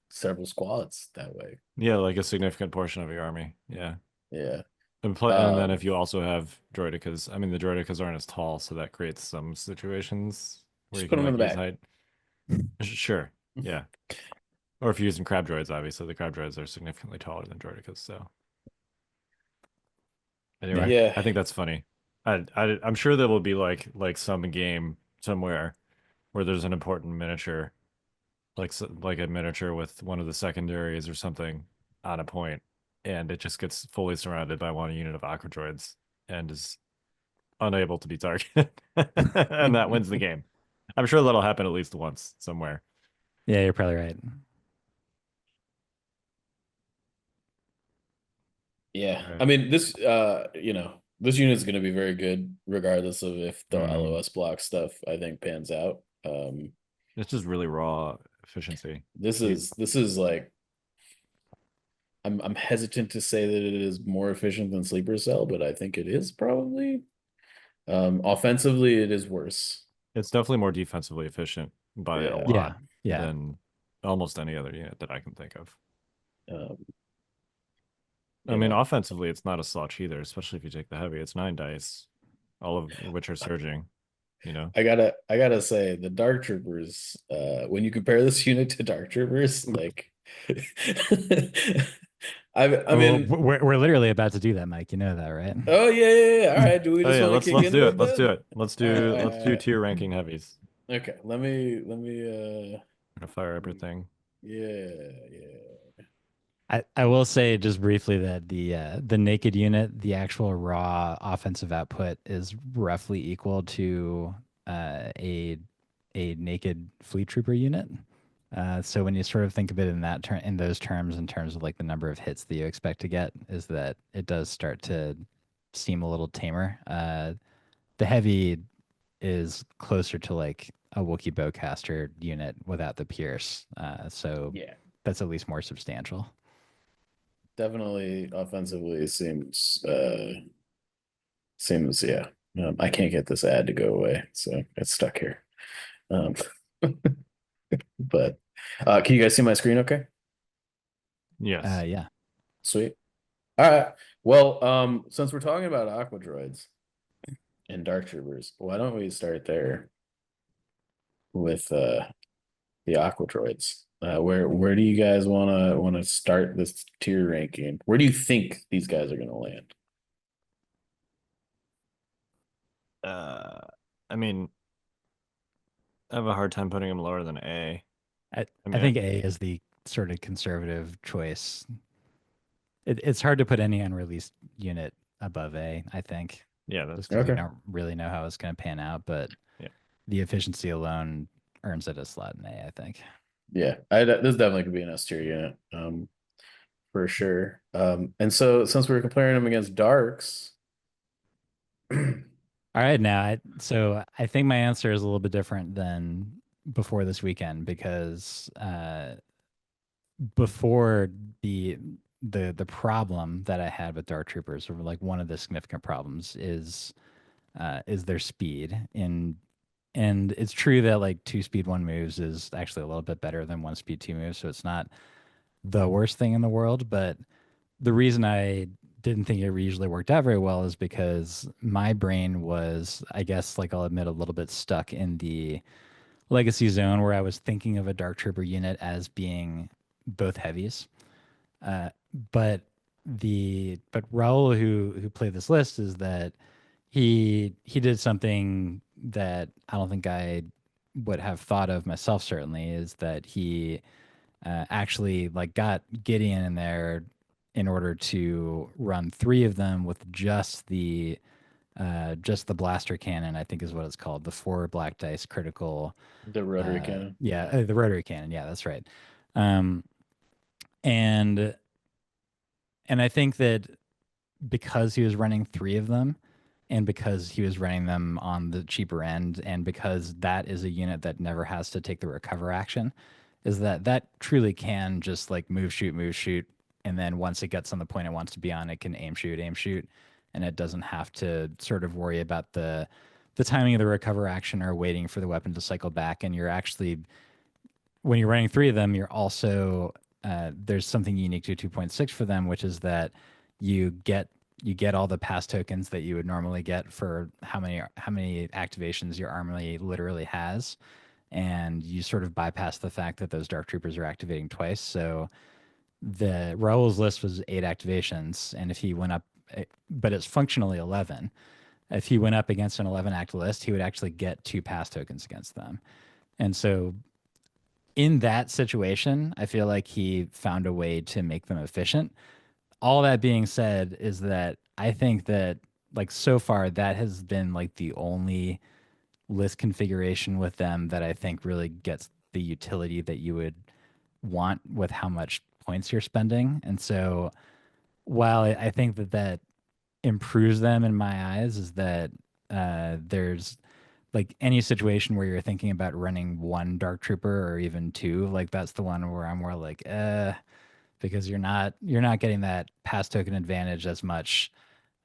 D: several squads that way.
C: Yeah, like a significant portion of your army. Yeah.
D: Yeah.
C: And then if
D: Um,
C: you also have droidicas, I mean, the droidicas aren't as tall, so that creates some situations where
D: just
C: you
D: put
C: can
D: them in
C: like
D: the
C: use
D: back.
C: height. Sure. Yeah. Or if you're using crab droids, obviously the crab droids are significantly taller than droidicas. So anyway,
D: Yeah.
C: I think that's funny. I'm sure there will be like some game somewhere where there's an important miniature, like a miniature with one of the secondaries or something on a point, and it just gets fully surrounded by one unit of Aqua Droids and is unable to be targeted, and that wins the game. I'm sure that'll happen at least once somewhere.
E: Yeah, you're probably right.
D: Yeah.
C: Right.
D: I mean, this, This unit's going to be very good, regardless of if the
C: Mm.
D: LOS block stuff I think pans out.
C: It's just really raw efficiency.
D: This
C: You-
D: is like I'm hesitant to say that it is more efficient than Sleeper Cell, but I think it is probably. Offensively, it is worse.
C: It's definitely more defensively efficient by a
D: Yeah.
E: Yeah,
C: lot
E: yeah.
C: than almost any other unit that I can think of.
D: Um,
C: I
D: you
C: mean,
D: know,
C: offensively, it's not a slouch either, especially if you take the heavy. It's 9 dice, all of which are surging, you know?
D: I gotta say the Dark Troopers, when you compare this unit to Dark Troopers, like I
E: Oh,
D: mean,
E: we're literally about to do that, Mike. You know that, right?
D: oh yeah. All right, do we
C: Oh
D: just
C: yeah,
D: want to kick
C: let's
D: into
C: do
D: it
C: it. Let's do
D: then?
C: it. Let's
D: All right,
C: do
D: all
C: let's
D: right,
C: do
D: all right.
C: tier ranking heavies.
D: Okay, let me
C: Gonna fire everything.
D: yeah.
E: I will say just briefly that the naked unit, the actual raw offensive output is roughly equal to a naked fleet trooper unit. So when you sort of think of it in in those terms, in terms of like the number of hits that you expect to get, is that it does start to seem a little tamer. The heavy is closer to like a Wookiee bowcaster unit without the pierce. So
D: Yeah,
E: that's at least more substantial.
D: definitely offensively seems yeah. I can't get this ad to go away, so it's stuck here. Um, but can you guys see my screen okay?
C: Yes.
E: Yeah.
D: Sweet. All right. Well, since we're talking about Aqua Droids and Dark Troopers, why don't we start there with the Aqua Droids? Where do you guys wanna start this tier ranking? Where do you think these guys are gonna land?
C: Uh, I mean, I have a hard time putting him lower than A.
E: I,
C: I
E: I
C: mean,
E: think A is the sort of conservative choice. It's hard to put any unreleased unit above A, I think,
C: yeah, that's
E: just because we
C: fair.
D: Okay.
E: don't really know how it's going to pan out. But
C: Yeah.
E: the efficiency alone earns it a slot in A, I think.
D: Yeah, this definitely could be an S tier unit, for sure. And so since we're comparing them against Darks,
E: All right, now, so I think my answer is a little bit different than before this weekend because before the problem that I had with Dark Troopers, or like one of the significant problems, is their speed. And it's true that like two speed one moves is actually a little bit better than one speed two moves, so it's not the worst thing in the world. But the reason I didn't think it usually worked out very well is because my brain was, I guess, like I'll admit, a little bit stuck in the legacy zone where I was thinking of a Dark Trooper unit as being both heavies. Uh, but but Raul, who played this list, is that he did something that I don't think I would have thought of myself. Certainly, is that he actually like got Gideon in there in order to run three of them with just the blaster cannon. I think is what it's called, the four black dice critical.
D: the rotary cannon.
E: The rotary cannon. Yeah, that's right. Um, and and I think that because he was running three of them, and because he was running them on the cheaper end, and because that is a unit that never has to take the recover action, is that that truly can just like move, shoot, and then once it gets on the point it wants to be on, it can aim, shoot, and it doesn't have to sort of worry about the timing of the recover action or waiting for the weapon to cycle back. And you're actually, when you're running three of them, you're also there's something unique to 2.6 for them, which is that you get you get all the pass tokens that you would normally get for how many activations your army literally has, and you sort of bypass the fact that those dark troopers are activating twice. So the Raul's list was 8 activations, and if he went up, but it's functionally 11. If he went up against an 11 act list, he would actually get 2 pass tokens against them. And so in that situation, I feel like he found a way to make them efficient. All that being said, is that I think that like so far that has been like the only list configuration with them that I think really gets the utility that you would want with how much points you're spending. And so while I think that improves them in my eyes is that there's like any situation where you're thinking about running one Dark Trooper or even two, like that's the one where I'm more like, because you're not getting that pass token advantage as much.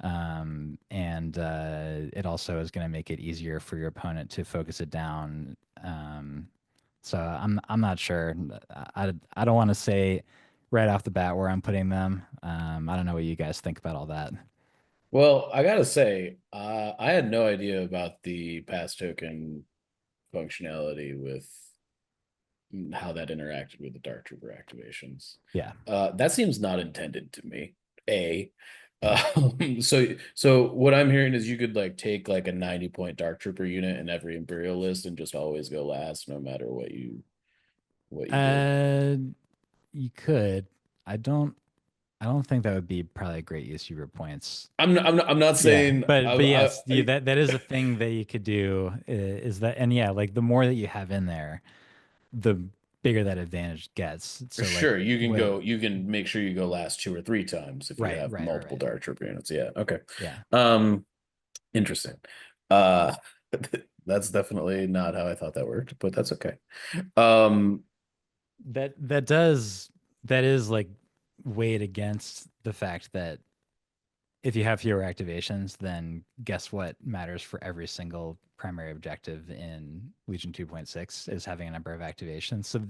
E: And it also is going to make it easier for your opponent to focus it down. So I'm not sure. I don't want to say right off the bat where I'm putting them. I don't know what you guys think about all that.
D: Well, I gotta say, I had no idea about the pass token functionality with how that interacted with the Dark Trooper activations.
E: Yeah.
D: That seems not intended to me. A. So what I'm hearing is you could like take like a 90-point Dark Trooper unit in every Imperial list and just always go last no matter what you did.
E: Uh, you could. I don't. I don't think that would be probably a great use of your points.
D: I'm not
E: Yeah,
D: saying
E: but yes, that is a thing that you could do. Is that and yeah, like the more that you have in there, the bigger that advantage gets. So like
D: sure you can
E: what?
D: go you can make sure you go last 2 or 3 times if you
E: Right,
D: have
E: right, right,
D: multiple
E: right.
D: Dark Trooper units. Yeah, okay.
E: Yeah.
D: Interesting. Uh that's definitely not how I thought that worked, but that's okay. Um
E: That is like weighed against the fact that if you have fewer activations, then guess what matters for every single primary objective in Legion 2.6 is having a number of activations. So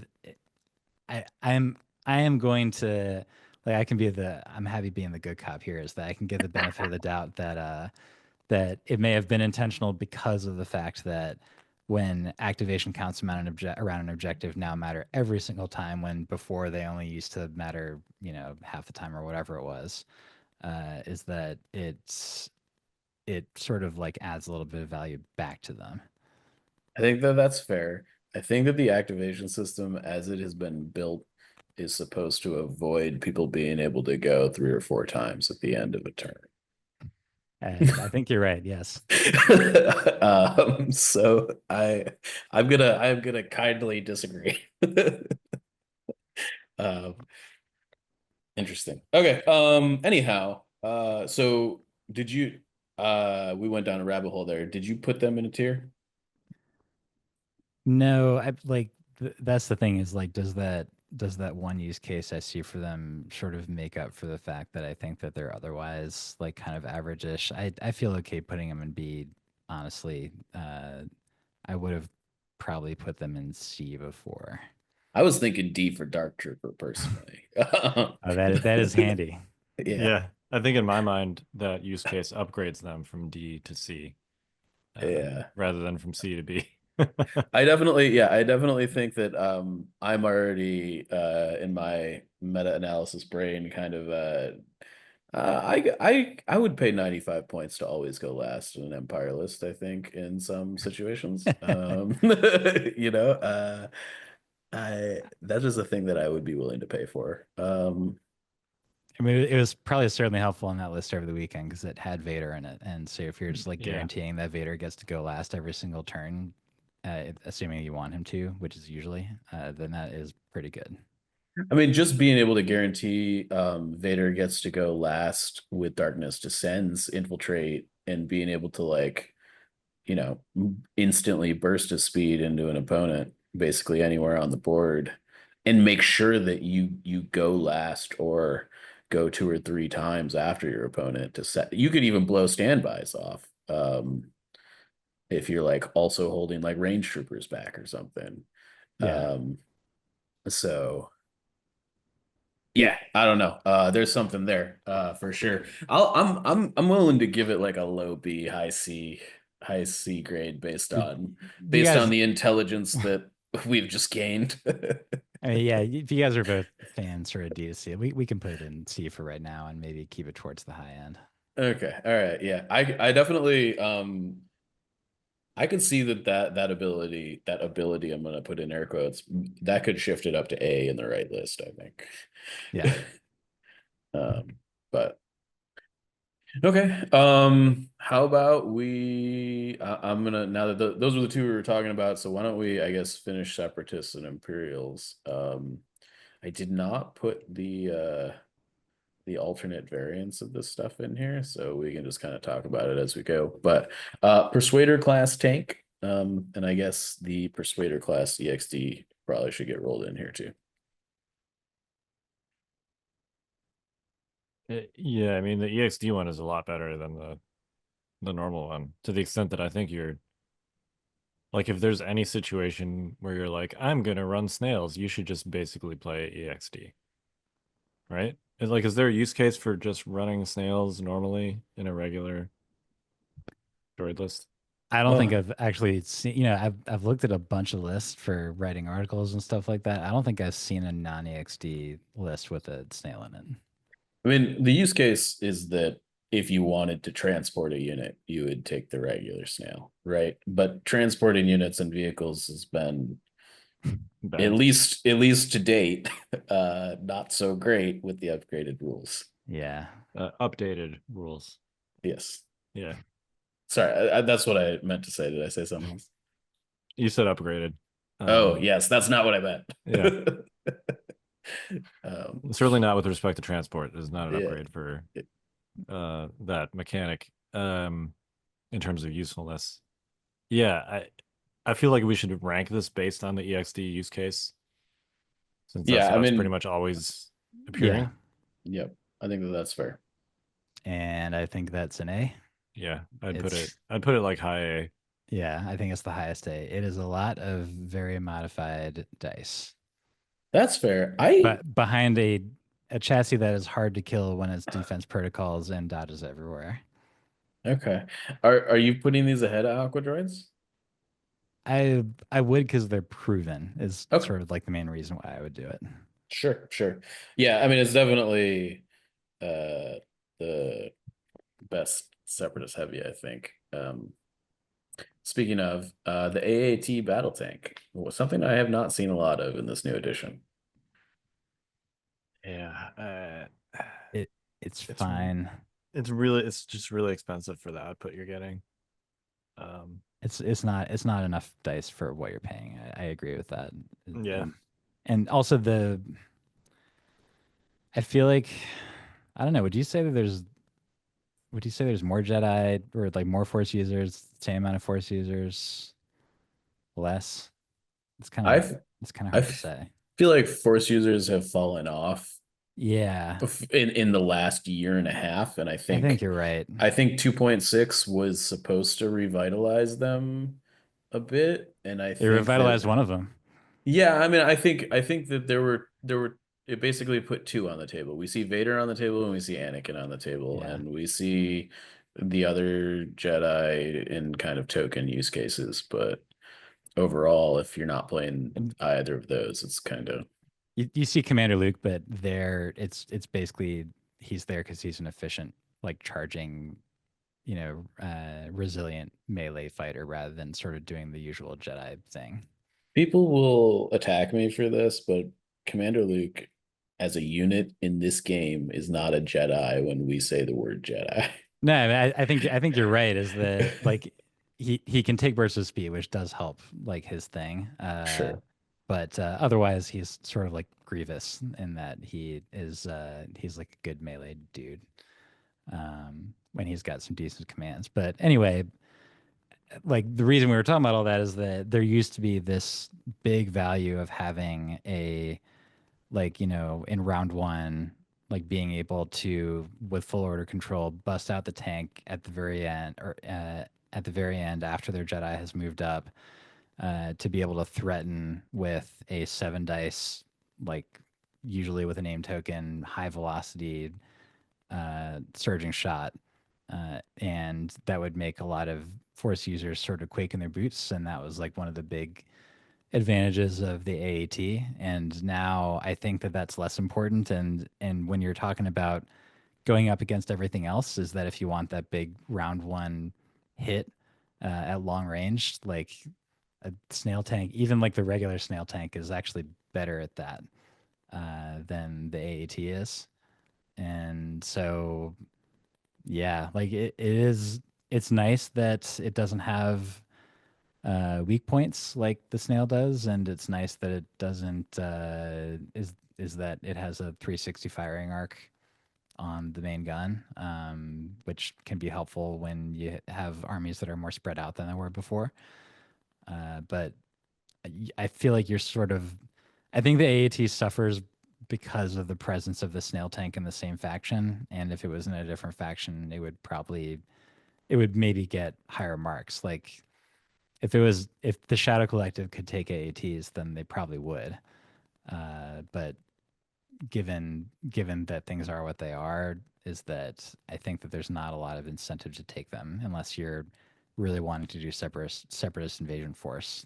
E: I am going to like I'm happy being the good cop here is that I can give the benefit of the doubt that that it may have been intentional because of the fact that when activation counts around an objective now matter every single time when before they only used to matter, half the time or whatever it was, is that it sort of like adds a little bit of value back to them.
D: I think that that's fair. I think that the activation system as it has been built is supposed to avoid people being able to go 3 or 4 times at the end of a turn.
E: I think you're right. Yes.
D: So I'm gonna kindly disagree. Um, interesting. Okay. Anyhow, so did you? We went down a rabbit hole there. Did you put them in a tier?
E: No, I like that's the thing is like does that one use case I see for them sort of make up for the fact that I think that they're otherwise like kind of average-ish. I feel okay putting them in B, honestly. I would have probably put them in C before.
D: I was thinking D for Dark Trooper personally.
E: Oh, that is handy.
D: Yeah.
C: Yeah, I think in my mind that use case upgrades them from D to C,
D: Yeah.
C: rather than from C to B.
D: I definitely think that I'm already in my meta-analysis brain kind of I would pay 95 points to always go last in an Empire list, I think, in some situations. You know, I that is a thing that I would be willing to pay for.
E: I mean, it was probably certainly helpful on that list over the weekend because it had Vader in it, and so if you're just like
C: Yeah.
E: guaranteeing that Vader gets to go last every single turn, assuming you want him to, which is usually, then that is pretty good.
D: I mean, just being able to guarantee Vader gets to go last with Darkness Descends, Infiltrate, and being able to like, instantly burst his speed into an opponent, basically anywhere on the board, and make sure that you go last or go 2 or 3 times after your opponent to set. You could even blow standbys off if you're like also holding like range troopers back or something.
E: Yeah.
D: So yeah, I don't know. There's something there, for sure. I'm willing to give it like a low B, high C grade based
E: You
D: on
E: guys,
D: the intelligence that we've just gained.
E: I mean, yeah, if you guys are both fans for a D to C, we can put it in C for right now and maybe keep it towards the high end.
D: Okay, all right, yeah. I definitely I could see that ability I'm gonna put in air quotes that could shift it up to A in the right list, I think.
E: Yeah.
D: But okay. How about I'm gonna now that those were the two we were talking about, so why don't we, I guess, finish Separatists and Imperials? I did not put the the alternate variants of this stuff in here, so we can just kind of talk about it as we go. But Persuader class tank, and I guess the Persuader class EXD probably should get rolled in here too.
C: Yeah, I mean the EXD one is a lot better than the normal one, to the extent that I think you're like, if there's any situation where you're like, I'm gonna run snails, you should just basically play EXD, right? Is there a use case for just running snails normally in a regular droid list?
E: I don't think
D: Oh,
E: I've actually seen, I've looked at a bunch of lists for writing articles and stuff like that. I don't think I've seen a non-EXD list with a snail in it.
D: I mean, the use case is that if you wanted to transport a unit, you would take the regular snail, right? But transporting units and vehicles has been
C: Bad.
D: at least to date, not so great with the upgraded rules.
E: Yeah.
C: Updated rules.
D: Yes.
C: Yeah,
D: Sorry, that's what I meant to say. Did I say something else?
C: you said upgraded.
D: Oh, yes, that's not what I meant.
C: Yeah.
D: Um,
C: Certainly not with respect to transport. It is not an
D: yeah.
C: upgrade for that mechanic in terms of usefulness. Yeah, I feel like we should rank this based on the EXD use case, since that's
D: Yeah, I
C: how it's pretty
D: mean,
C: much always
E: Yeah.
C: appearing.
D: yep, I think that that's fair.
E: And I think that's an A.
C: Yeah,
E: It's
C: I'd put it like high A.
E: Yeah, I think it's the highest A. It is a lot of very modified dice,
D: That's fair.
E: but behind a chassis that is hard to kill when it's defense protocols and dodges everywhere.
D: Okay. Are you putting these ahead of Aqua Droids?
E: I would, because they're proven, is
D: Okay.
E: sort of like the main reason why I would do it.
D: Sure, sure. Yeah, I mean it's definitely the best separatist heavy, I think. Speaking of the AAT battle tank, was something I have not seen a lot of in this new edition.
C: Yeah,
E: It's
C: It's
E: fine.
C: it's just really expensive for the output you're getting.
E: It's not enough dice for what you're paying. I agree with that.
C: Yeah.
E: And also I feel like, I don't know, would you say there's more Jedi or like more Force users, same amount of Force users, less? It's kind of
D: I've
E: it's kind of
D: I
E: hard to say.
D: feel like Force users have fallen off
E: Yeah,
D: in the last year and a half, and
E: I think you're right.
D: I think 2.6 was supposed to revitalize them a bit, and I
E: They
D: think
E: revitalized
D: that
E: one of them.
D: yeah, I mean, I think that there were it basically put two on the table. We see Vader on the table and we see Anakin on the table,
E: Yeah.
D: and we see the other Jedi in kind of token use cases, but overall, if you're not playing
E: And
D: either of those, it's kind of
E: you see Commander Luke, but there it's basically he's there because he's an efficient, like, charging, resilient melee fighter rather than sort of doing the usual Jedi thing.
D: people will attack me for this, but Commander Luke as a unit in this game is not a Jedi when we say the word Jedi.
E: No, I mean, I think you're right. Is that, like, he can take bursts of speed, which does help, like, his thing.
D: Sure.
E: But otherwise, he's sort of like Grievous in that he's like a good melee dude. When he's got some decent commands. But anyway, like, the reason we were talking about all that is that there used to be this big value of having a, like, in round one, like, being able to, with full order control, bust out the tank at the very end, or at the very end after their Jedi has moved up, to be able to threaten with a 7 dice, like, usually with a name token, high velocity, surging shot. And that would make a lot of Force users sort of quake in their boots. And that was like one of the big advantages of the AAT. And now I think that that's less important. And when you're talking about going up against everything else, is that if you want that big round one hit at long range, like, a snail tank, even like the regular snail tank, is actually better at that than the AAT is. And so, yeah, like, it's nice that it doesn't have weak points like the snail does, and it's nice that it doesn't is that it has a 360 firing arc, on the main gun, which can be helpful when you have armies that are more spread out than they were before. But I feel like you're sort of, I think the AAT suffers because of the presence of the snail tank in the same faction. And if it was in a different faction, it would maybe get higher marks. Like if the Shadow Collective could take AATs, then they probably would. But given that things are what they are, is that I think that there's not a lot of incentive to take them unless you're really wanting to do separatist invasion force,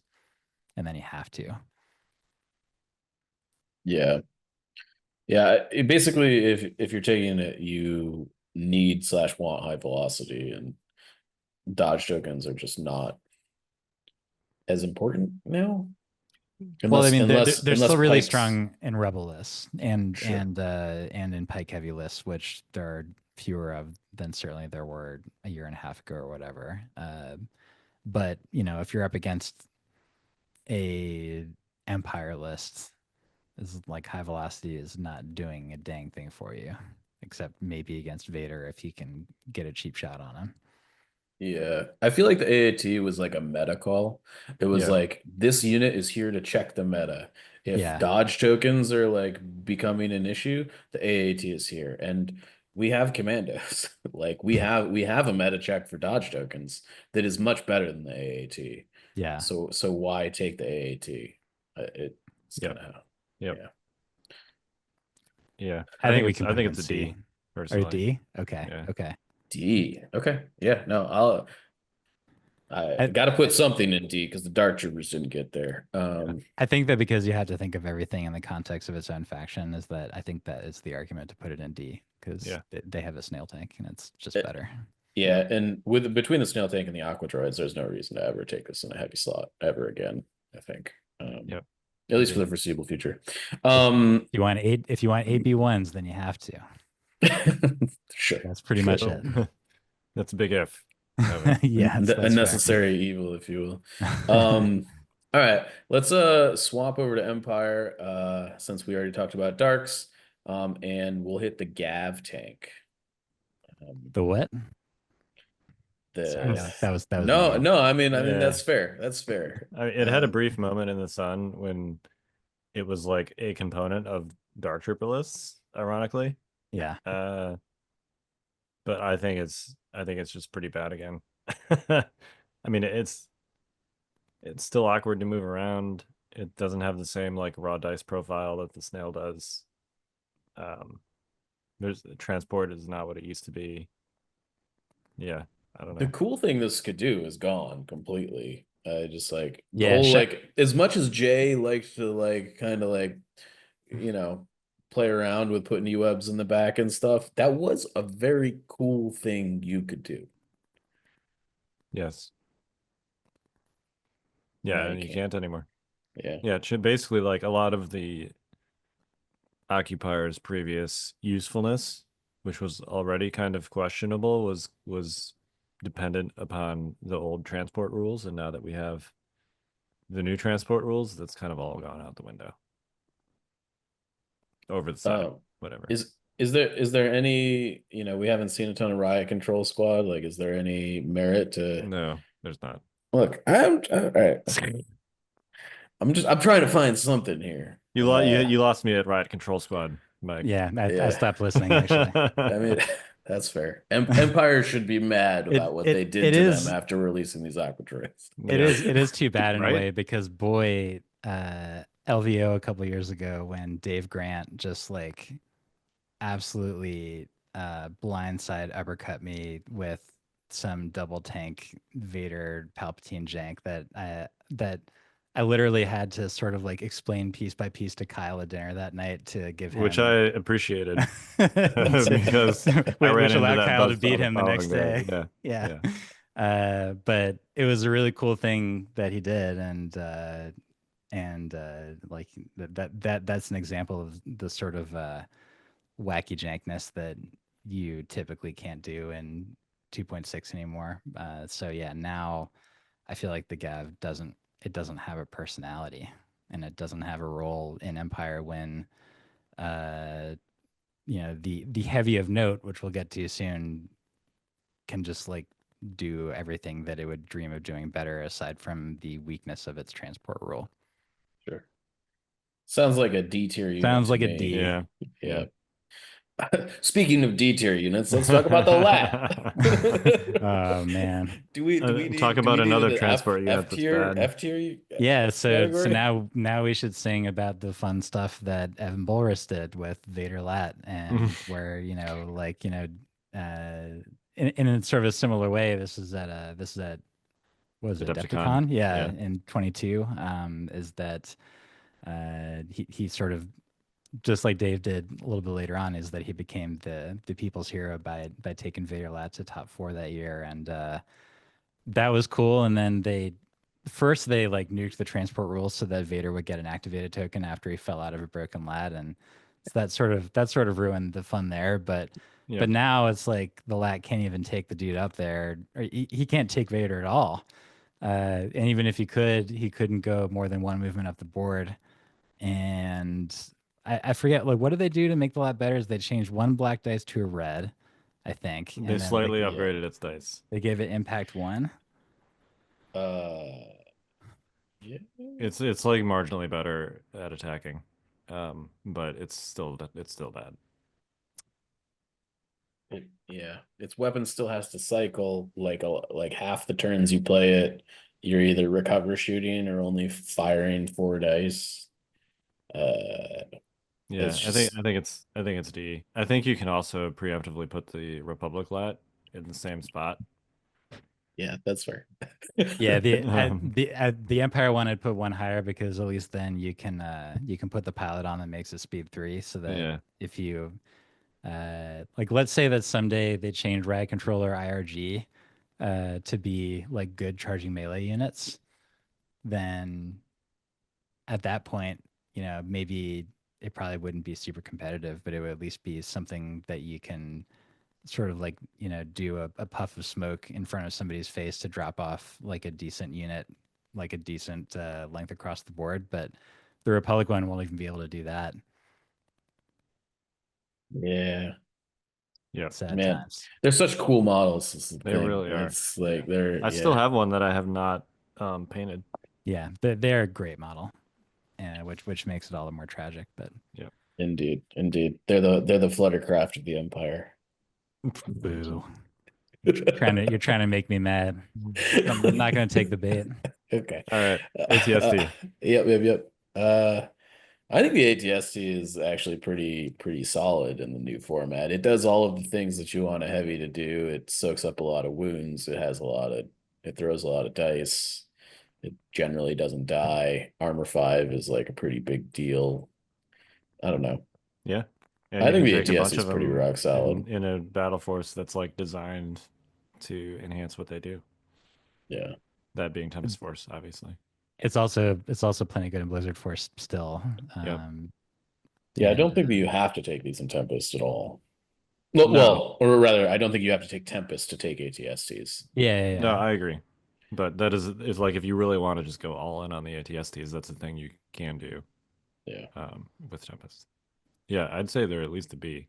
E: and then you have to.
D: Yeah. Yeah, basically, if you're taking it, you need / want high velocity, and dodge tokens are just not as important now.
E: Well, I
D: Unless
E: mean,
D: unless
E: they're
D: unless
E: still really
D: pikes.
E: strong in rebel lists and
D: Sure.
E: and in pike heavy lists, which there are fewer of than certainly there were a year and a half ago or whatever. But you know, if you're up against a empire list, is like high velocity is not doing a dang thing for you, except maybe against Vader if he can get a cheap shot on him.
D: Yeah, I feel like the AAT was like a meta call. It was
C: Yeah.
D: like this unit is here to check the meta. If
E: Yeah,
D: dodge tokens are like becoming an issue, the AAT is here, and we have commandos. Like we have a meta check for dodge tokens that is much better than the AAT.
E: yeah.
D: So why take the AAT? It's
C: Yep.
D: kind of
C: Yep.
D: yeah.
C: Yeah.
E: I think we
C: I
E: can put
C: think
E: him in
C: it's a
E: C
C: D
E: or
C: personally.
E: D. Okay,
C: Yeah.
E: okay.
D: D. Okay. Yeah. No, I
E: I
D: got to put something in D because the Dark Troopers didn't get there.
C: Yeah.
E: I think that because you have to think of everything in the context of its own faction, is that I think that is the argument to put it in D because
C: Yeah.
E: they have a snail tank and it's just
D: Eh,
E: better.
D: Yeah,
C: Yep.
D: and with between the snail tank and the aqua droids, there's no reason to ever take this in a heavy slot ever again. I think,
C: Yep.
D: at least for
C: Agreed.
D: the foreseeable future.
E: If
D: Um,
E: if you want AB1s, then you have to.
D: sure,
E: That's pretty
D: sure.
E: much it.
C: Oh, that's a big if, Evan.
E: Yeah,
D: A
E: that's fair.
D: necessary evil, if you will. All right, let's swap over to Empire since we already talked about Darks. And we'll hit the Gav tank.
E: The what? Sorry,
D: The
E: that was
D: no,
E: me.
D: no, I mean
C: Yeah.
D: that's fair. That's fair.
C: It had a brief moment in the sun when it was like a component of Dark Trooper lists, ironically.
E: Yeah.
C: Uh, but I think it's just pretty bad again. I mean, it's still awkward to move around. It doesn't have the same like raw dice profile that the snail does. There's transport is not what it used to be. Yeah, I don't
D: The
C: know.
D: cool thing this could do is gone completely. Just like the
E: Yeah.
D: whole like as much as Jay liked to like kind of like you know play around with putting E-webs in the back and stuff, that was a very cool thing you could do.
C: Yes.
D: Now
C: Yeah,
D: you
C: and you
D: can't.
C: can't anymore.
D: Yeah.
C: Yeah, it should basically like a lot of the occupier's previous usefulness, which was already kind of questionable, was dependent upon the old transport rules, and now that we have the new transport rules, that's kind of all gone out the window. Over the side,
D: Um,
C: whatever.
D: is there any, we haven't seen a ton of riot control squad. Like, is there any merit to
C: No, there's not.
D: look? I'm all right. I'm trying to find something here.
C: You lost me at Riot Control Squad, Mike.
E: Yeah. I
D: Yeah.
E: stopped listening actually.
D: I mean, that's fair. Empire should be mad about what they did
E: It
D: to them
E: is
D: after releasing these aqua droids.
C: Yeah.
E: it is too bad in a
C: Right?
E: way because boy, LVO a couple years ago when Dave Grant just like absolutely blindside uppercut me with some double tank Vader Palpatine jank that I literally had to sort of like explain piece by piece to Kyle at dinner that night to give
C: Which I
E: him
C: appreciated because I ran
E: which
C: into
E: allowed
C: that
E: Kyle to
C: buzzsaw
E: beat
C: the
E: him the next
C: following day.
E: day.
C: Yeah.
E: Yeah.
C: Yeah.
E: But it was a really cool thing that he did, and like that's an example of the sort of wacky jankness that you typically can't do in 2.6 anymore. So yeah, now I feel like the Gav doesn't have a personality and it doesn't have a role in Empire when uh the heavy of note, which we'll get to soon, can just like do everything that it would dream of doing better, aside from the weakness of its transport rule.
D: Sure. Sounds like a D tier unit
E: Sounds
D: to
E: like a
D: me.
E: D.
C: Yeah.
D: Yeah. Speaking of D tier units, let's talk about the lat.
E: Oh man.
D: Do we
C: Talk
D: do we
C: about
D: need
C: another
D: an
C: transport unit that's bad.
D: F tier
E: Yeah, so
D: category?
E: now we should sing about the fun stuff that Evan Bulris did with Vader Lat, and where in a sort of a similar way, this is at what was it,
C: Adepticon.
E: Adepticon? Yeah,
C: Yeah.
E: in 22. Is that he sort of, just like Dave did a little bit later on, is that he became the people's hero by taking Vader Lat to top 4 that year, and that was cool. And then they like nuked the transport rules so that Vader would get an activated token after he fell out of a broken lat, and so that sort of ruined the fun there. But
C: Yep.
E: now it's like the lat can't even take the dude up there, or he can't take Vader at all. And even if he couldn't go more than one movement up the board. And I forget, like, what did they do to make the lat better? Is they changed one black dice to a red, I think,
C: They
E: and then
C: slightly
D: Yeah.
C: upgraded its dice.
E: they gave it impact 1.
D: Yeah.
C: It's like marginally better at attacking, but it's still bad.
D: Yeah, its weapon still has to cycle like half the turns you play it. You're either recover shooting or only firing 4 dice.
C: Yeah,
D: It's just
C: I think it's D. I think you can also preemptively put the Republic lat in the same spot.
D: yeah, that's fair.
E: Yeah,
C: Um,
E: the Empire one I'd put 1 higher, because at least then you can put the pilot on that makes it speed 3, so that
C: Yeah.
E: if you like, let's say that someday they change Rad Controller IRG to be like good charging melee units, then at that point, maybe it probably wouldn't be super competitive, but it would at least be something that you can sort of like, do a puff of smoke in front of somebody's face to drop off like a decent unit, like a decent length across the board. But the Republic one won't even be able to do that.
D: Yeah,
C: Yeah.
E: Sad
D: man,
E: times.
D: they're such cool models. Is the
C: They
D: thing.
C: really are.
D: It's like they're
C: I still have one that I have not painted.
E: Yeah, they're a great model, and which makes it all the more tragic. But
C: Yeah.
D: indeed. They're the Fluttercraft of the Empire.
E: boo, you're trying to make me mad. I'm not going to take the bait.
D: Okay.
C: All right. ATST.
D: Yep. I think the ATST is actually pretty solid in the new format. It does all of the things that you want a heavy to do. It soaks up a lot of wounds. It throws a lot of dice. It generally doesn't die. Armor 5 is like a pretty big deal. I don't know.
C: Yeah. And
D: I
C: you
D: think
C: can
D: the
C: take a bunch
D: ATST is
C: of
D: pretty
C: them
D: rock solid.
C: in a battle force that's like designed to enhance what they do.
D: Yeah.
C: That being Tempest Force, obviously.
E: It's also plenty good in Blizzard Force still.
C: Yep.
D: Yeah, I don't
E: and,
D: think that you have to take these in Tempest at all.
C: No.
D: Or rather, I don't think you have to take Tempest to take ATSTs.
E: yeah.
C: No, I agree. But that is like if you really want to just go all in on the ATSTs, that's a thing you can do.
D: Yeah.
C: With Tempest. Yeah, I'd say they're at least a B.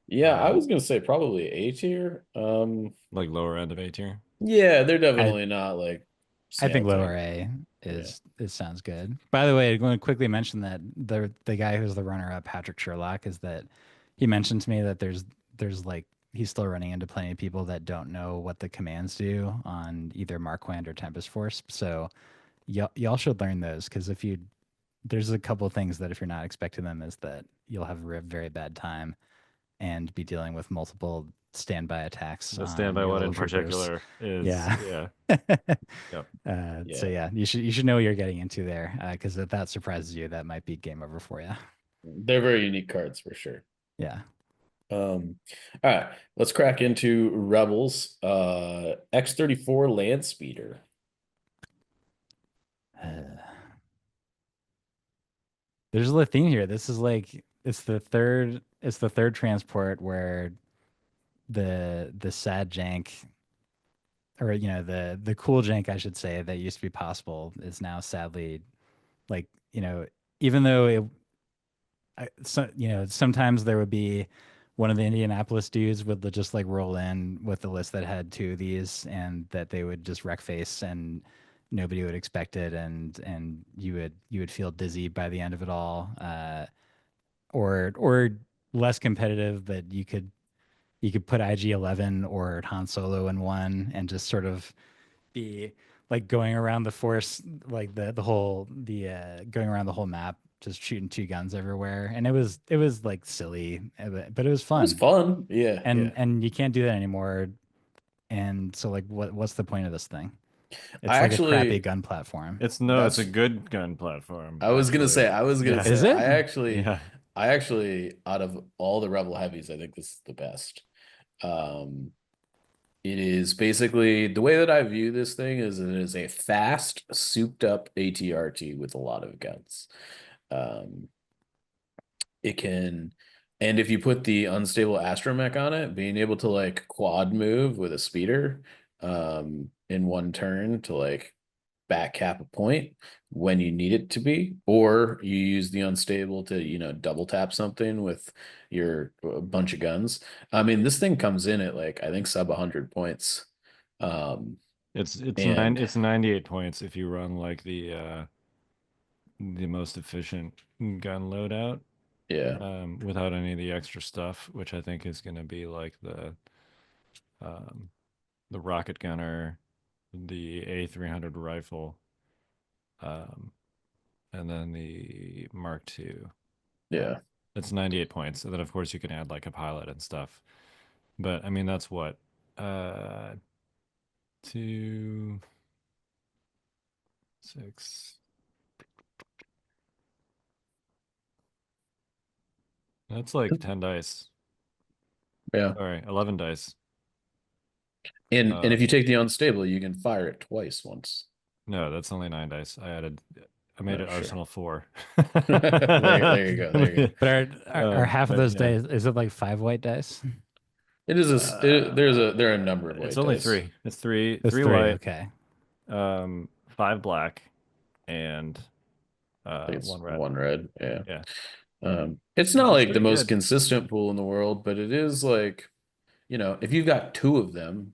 D: Yeah, I was gonna say probably A tier.
C: Like lower end of A tier.
D: Yeah, they're
E: I
D: definitely not like
E: I think
D: snail
E: lower
D: tank.
E: A it sounds good. By the way, I'm going to quickly mention that the guy who's the runner up, Patrick Sherlock, is that he mentioned to me that there's like, he's still running into plenty of people that don't know what the commands do on either Marquand or Tempest Force. So y'all should learn those, because there's a couple of things that if you're not expecting them, is that you'll have a very bad time and be dealing with multiple standby attacks.
C: The
E: on
C: standby
E: your
C: one in
E: little troopers.
C: particular is
E: Yeah.
C: Yep.
E: So yeah, you should know what you're getting into there, because if that surprises you, that might be game over for you.
D: They're very unique cards for sure.
E: Yeah.
D: All right, let's crack into Rebels. X-34 Land Speeder.
E: There's a little theme here. This is like, it's the third transport where the sad jank, or the cool jank, I should say, that used to be possible is now sadly, like, even though sometimes there would be one of the Indianapolis dudes would just like roll in with the list that had two of these, and that they would just wreck face, and nobody would expect it, and you would feel dizzy by the end of it all, or less competitive, but you could put IG-11 or Han Solo in one and just sort of be like going around the force, like going around the whole map, just shooting two guns everywhere, and it was like silly, but it was
D: It was
E: fun,
D: fun. Yeah,
E: and
D: yeah.
E: and you can't do that anymore. And so like what's the point of this thing?
D: I
E: It's like a crappy
D: actually
E: gun platform.
C: It's a
D: that's
C: good gun platform,
D: I was gonna
C: actually.
D: say,
C: Yeah.
E: Is it?
C: Yeah.
D: I actually, out of all the Rebel heavies, I think this is the best. Um, it is basically the way that I view this thing is it is a fast, souped up ATRT with a lot of guns. Um, it can, and if you put the unstable astromech on it, being able to like quad move with a speeder, in one turn to like back cap a point when you need it to be, or you use the unstable to, double tap something with your bunch of guns. I mean, this thing comes in at like, I think sub 100 points. And
C: It's 98 points if you run like the most efficient gun loadout,
D: yeah,
C: without any of the extra stuff, which I think is going to be like um, the rocket gunner, the A300 rifle, um, and then the Mark II.
D: yeah.
C: It's 98 points, and then of course you can add like a pilot and stuff. But I mean that's what, uh, 2, 6. That's like 10 dice.
D: Yeah.
C: Sorry, 11 dice.
D: And if you
C: Um,
D: take the unstable, you can fire it twice once.
C: no, that's only 9 dice. I made
D: Oh,
C: it
D: sure.
C: Arsenal 4.
D: There you go. There you go.
E: But are half of
C: But
E: those
C: yeah,
E: dice, is it like 5 white dice?
D: It is there are a number of
C: it's
D: white
C: only
D: dice.
C: 3. It's three,
E: It's
C: 3
E: three,
C: white,
E: okay.
C: 5 black, and
D: I think it's
C: 1 red.
D: one red. Yeah.
C: Yeah,
D: It's not
C: which is
D: like the
C: pretty
D: most
C: good.
D: consistent pool in the world, but it is like, if you've got two of them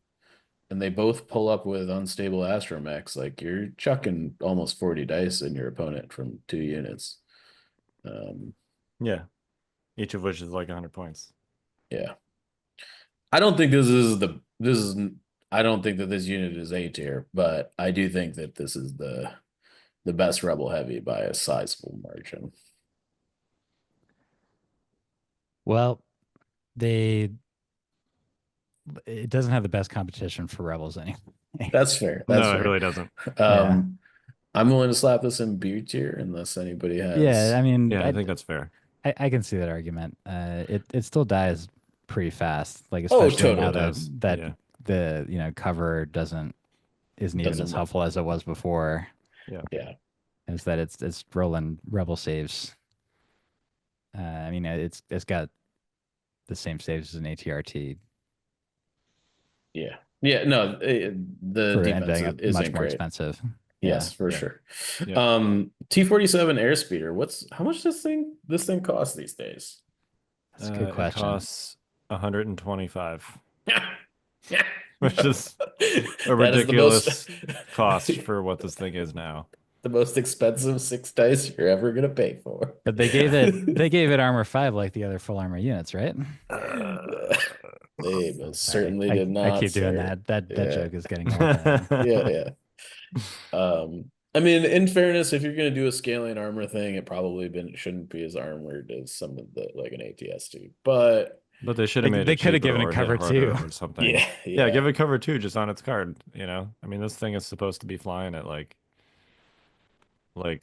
D: and they both pull up with unstable astromechs, like you're chucking almost 40 dice in your opponent from 2 units. Um,
C: Yeah, each of which is like 100 points.
D: yeah. I don't think I don't think that this unit is A tier, but I do think that this is the best rebel heavy by a sizable margin.
E: Well, they it doesn't have the best competition for rebels anyway.
D: That's fair. That's
C: No, it
D: fair.
C: really doesn't.
E: Yeah.
D: Um, I'm willing to slap this in B tier unless anybody
E: Yeah,
D: has.
E: I mean,
C: Yeah, I think that's fair.
E: I can see that argument. It still dies pretty fast, like
D: Oh,
E: especially
C: It
E: now
D: totally.
E: that
C: does.
E: that
C: Yeah,
E: the cover isn't even as
D: Doesn't.
E: helpful as it was before.
C: yeah.
D: Yeah.
E: Is that it's rolling rebel saves. I mean, it's got the same saves as an ATRT
D: Yeah. Yeah. No, the
E: for and
D: defense
E: being much
D: isn't
E: more
D: great.
E: expensive. Yeah.
D: Yes, for
C: Yeah.
D: sure.
C: Yeah.
D: T-47 airspeeder. How much does this thing cost these days?
E: That's a good
C: It
E: question.
C: costs 125,
D: Yeah.
C: which is a
D: That is the most
C: ridiculous cost for what this thing is now.
D: the most expensive 6 dice you're ever gonna pay for.
E: But they gave it armor 5 like the other full armor units, right?
D: They most
E: Sorry,
D: certainly
E: I,
D: did
E: I
D: not,
E: keep doing
D: sir.
E: that
D: Yeah.
E: joke is getting old.
D: Yeah, yeah. I mean, in fairness, if you're gonna do a scaling armor thing, shouldn't be as armored as some of the like an ATST. But
C: But they should
E: They,
C: have made
E: they
C: it
E: could have
C: cheaper
E: given it
C: or hit
E: cover
C: harder
E: too.
C: or something.
D: yeah,
C: Yeah, give
D: yeah.
C: it cover 2 just on its you know? I mean, this thing is supposed to be flying at like uh,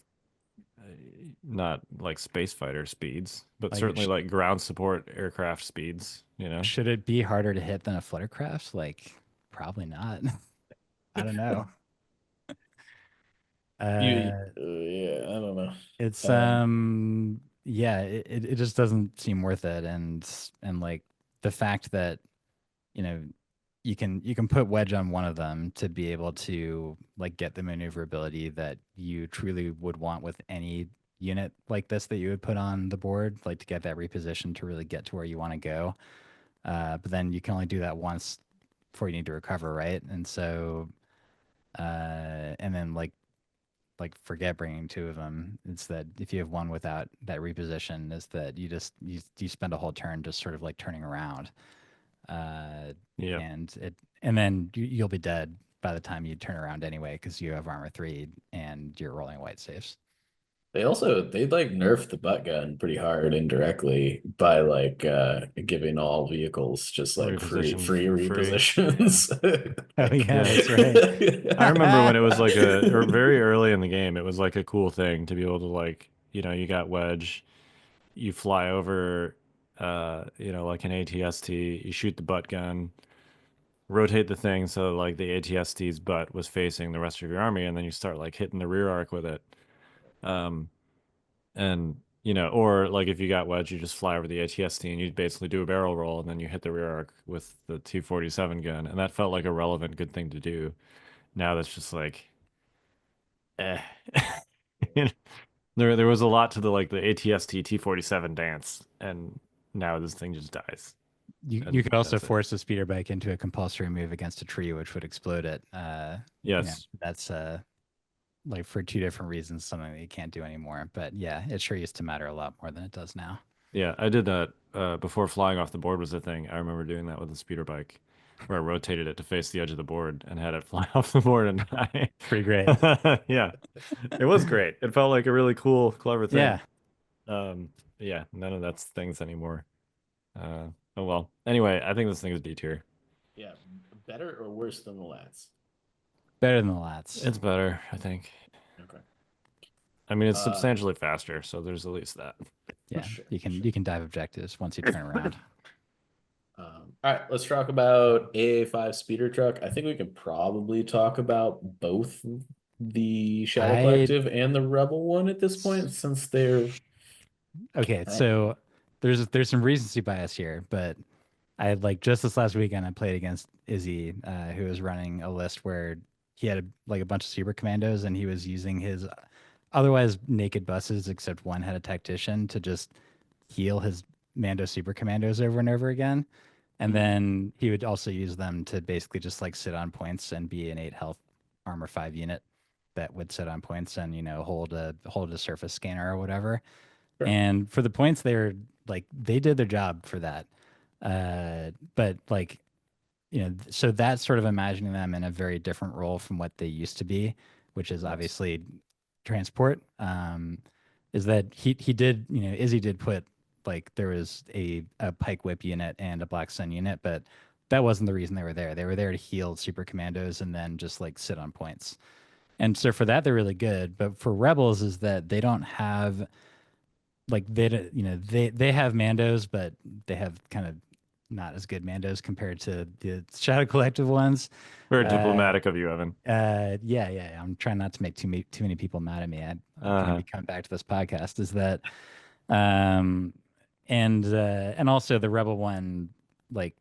C: not like space fighter speeds, but
E: Like,
C: certainly like ground support aircraft speeds, you know?
E: should it be harder to hit than a fluttercraft? Like, probably not. I don't know.
D: Yeah, I don't know.
E: It's
D: Um,
E: yeah, it just doesn't seem worth it, and like the fact that you know you can put wedge on one of them to be able to like get the maneuverability that you truly would want with any unit like this that you would put on the board, like to get that reposition to really get to where you want to go. But then you can only do that once before you need to recover, right? And so, and then forget bringing two of them. It's that if you have one without that reposition, is that you spend a whole turn just sort of like turning around, uh,
C: Yeah.
E: and then you'll be dead by the time you turn around anyway because you have armor 3 and you're rolling white saves.
D: They like nerfed the butt gun pretty hard indirectly by like giving all vehicles just like free
C: Reposition
D: free
C: for free.
D: repositions.
E: Oh
D: Like,
E: yeah, that's right.
C: I remember when it was like very early in the game, it was like a cool thing to be able to like, you got wedge, you fly over, like an ATST, you shoot the butt gun, rotate the thing so like the ATST's butt was facing the rest of your army, and then you start like hitting the rear arc with it. Um, and or like if you got wedge, you just fly over the ATST and you basically do a barrel roll, and then you hit the rear arc with the 247 gun, and that felt like a relevant good thing to do. Now that's just like, eh. There was a lot to the like the ATST T47 dance, and now this thing just dies,
E: You
C: and
E: could also
C: that's it.
E: force a speeder bike into a compulsory move against a tree, which would explode it.
C: Yes.
E: That's like for two different reasons, something that you can't do anymore. But yeah, it sure used to matter a lot more than it does now.
C: Yeah, I did that before flying off the board was a thing. I remember doing that with a speeder bike, where I rotated it to face the edge of the board and had it fly off the board and die.
E: Pretty great.
C: Yeah, it was great. It felt like a really cool, clever thing.
E: Yeah.
C: Yeah, none of that's things anymore. Oh well. Anyway, I think this thing is D tier.
D: yeah, better or worse than the lats?
E: Better than the lats.
C: It's better, I think.
D: Okay.
C: I mean, it's
D: Uh,
C: substantially faster, so there's at least that.
E: Yeah.
D: Sure,
E: you can
D: sure.
E: you can dive objectives once you turn around.
D: All right, let's talk about AA5 speeder truck. I think we can probably talk about both the Shadow
E: I
D: Collective and the Rebel one at this point, since they're
E: Okay, so there's some recency bias here, but I had like just this last weekend I played against Izzy, who was running a list where he had like a bunch of super commandos and he was using his otherwise naked buses, except one had a tactician to just heal his Mando super commandos over and over again. And then he would also use them to basically just like sit on points and be an 8 health armor 5 unit that would sit on points and hold a surface scanner or whatever.
D: Sure.
E: And for the points, they did their job for that. But like, so that's sort of imagining them in a very different role from what they used to be, which is obviously transport. Is that he did, Izzy did put like there was a pike whip unit and a black sun unit, but that wasn't the reason they were there. They were there to heal super commandos and then just like sit on points. And so for that they're really good, but for rebels is that they don't have like they have Mandos, but they have kind of not as good Mandos compared to the Shadow Collective ones.
C: Very diplomatic of you, Evan.
E: Yeah. I'm trying not to make too many people mad at me. I'm going to be coming back to this podcast. Is that, and also the Rebel one, like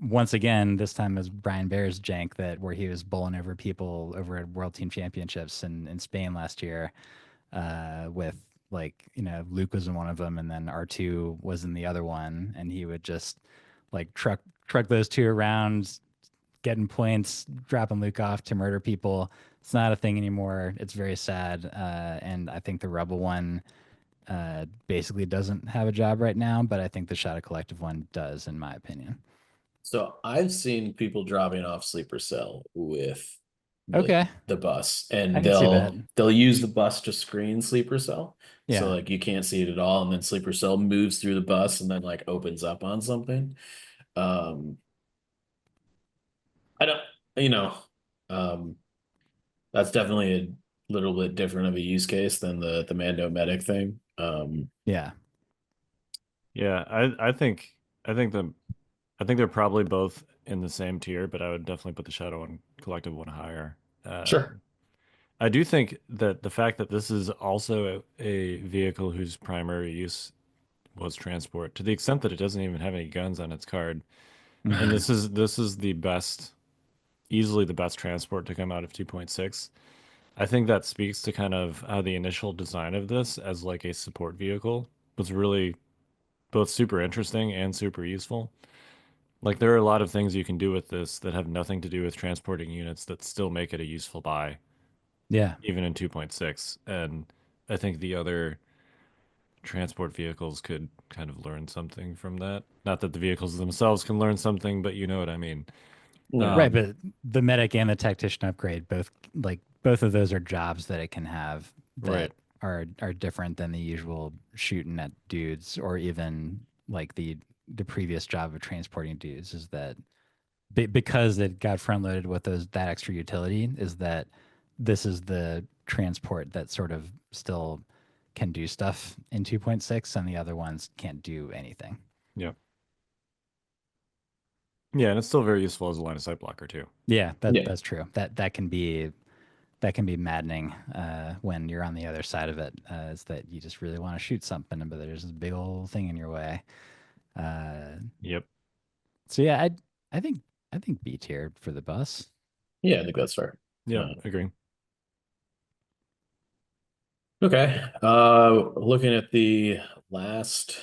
E: once again, this time is Brian Bear's jank that where he was bowling over people over at World Team Championships in Spain last year, with like Luke was in one of them and then R2 was in the other one, and he would just like truck those two around, getting points, dropping Luke off to murder people. It's not a thing anymore. It's very sad, and I think the Rebel one basically doesn't have a job right now, but I think the Shadow Collective one does, in my opinion.
D: So I've seen people dropping off sleeper cell with
E: Okay.
D: the bus,
E: I
D: and
E: can see that.
D: they'll use the bus to screen sleeper cell.
E: Yeah.
D: So like you can't see it at all, and then sleeper cell moves through the bus and then like opens up on something. I don't, you know, um, that's definitely a little bit different of a use case than the Mando medic thing.
E: Yeah.
C: Yeah, I think they're probably both in the same tier, but I would definitely put the Shadow and Collective one higher.
D: Sure.
C: I do think that the fact that this is also a vehicle whose primary use was transport, to the extent that it doesn't even have any guns on its card, and this is the best, easily the best transport to come out of 2.6. I think that speaks to kind of how the initial design of this as like a support vehicle was really both super interesting and super useful. Like there are a lot of things you can do with this that have nothing to do with transporting units that still make it a useful buy,
E: Yeah.
C: even in 2.6. And I think the other transport vehicles could kind of learn something from that. Not that the vehicles themselves can learn something, but you know what I mean.
D: Yeah.
E: Right, but the medic and the tactician upgrade both of those are jobs that it can have
C: Right.
E: that are different than the usual shooting at dudes or even like the previous job of transporting dudes is that because it got front loaded with that extra utility is that this is the transport that sort of still can do stuff in 2.6 and the other ones can't do anything.
C: Yeah. Yeah, and it's still very useful as a line of sight blocker too.
E: Yeah,
D: Yeah.
E: that's true. That can be maddening when you're on the other side of it. Is that you just really want to shoot something, but there's this big old thing in your way.
C: Yep.
E: So yeah, I think B tier for the bus.
D: Yeah, I think that's fair.
C: Yep. Agree.
D: Okay. Looking at the last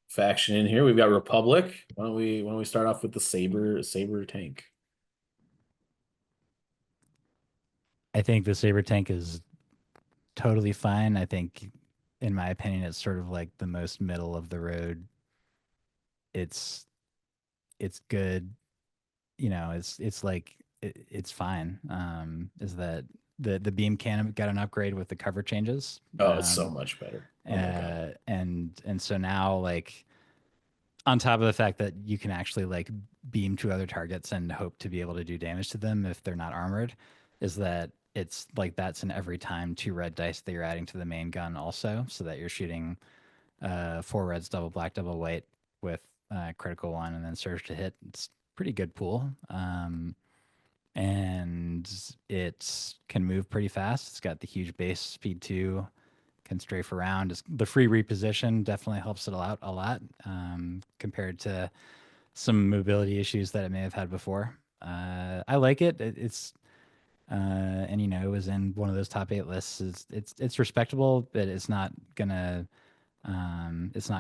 D: faction in here, we've got Republic. Why don't we start off with the Saber tank?
E: I think the Saber tank is totally fine. I think, in my opinion, it's sort of like the most middle of the road. It's good. You know, it's like it's fine. Is that the beam cannon got an upgrade with the cover changes?
D: Oh, it's so much better. Oh my God.
E: And so now like on top of the fact that you can actually like beam to other targets and hope to be able to do damage to them if they're not armored, is that it's like that's an every time 2 red dice that you're adding to the main gun also, so that you're shooting 4 reds, double black, double white with critical one and then surge to hit. It's pretty good pool. And it can move pretty fast. It's got the huge base speed 2, can strafe around. The free reposition definitely helps it out a lot compared to some mobility issues that it may have had before. I like it. It's and you know it was in one of those top 8 lists. It's respectable, but it's not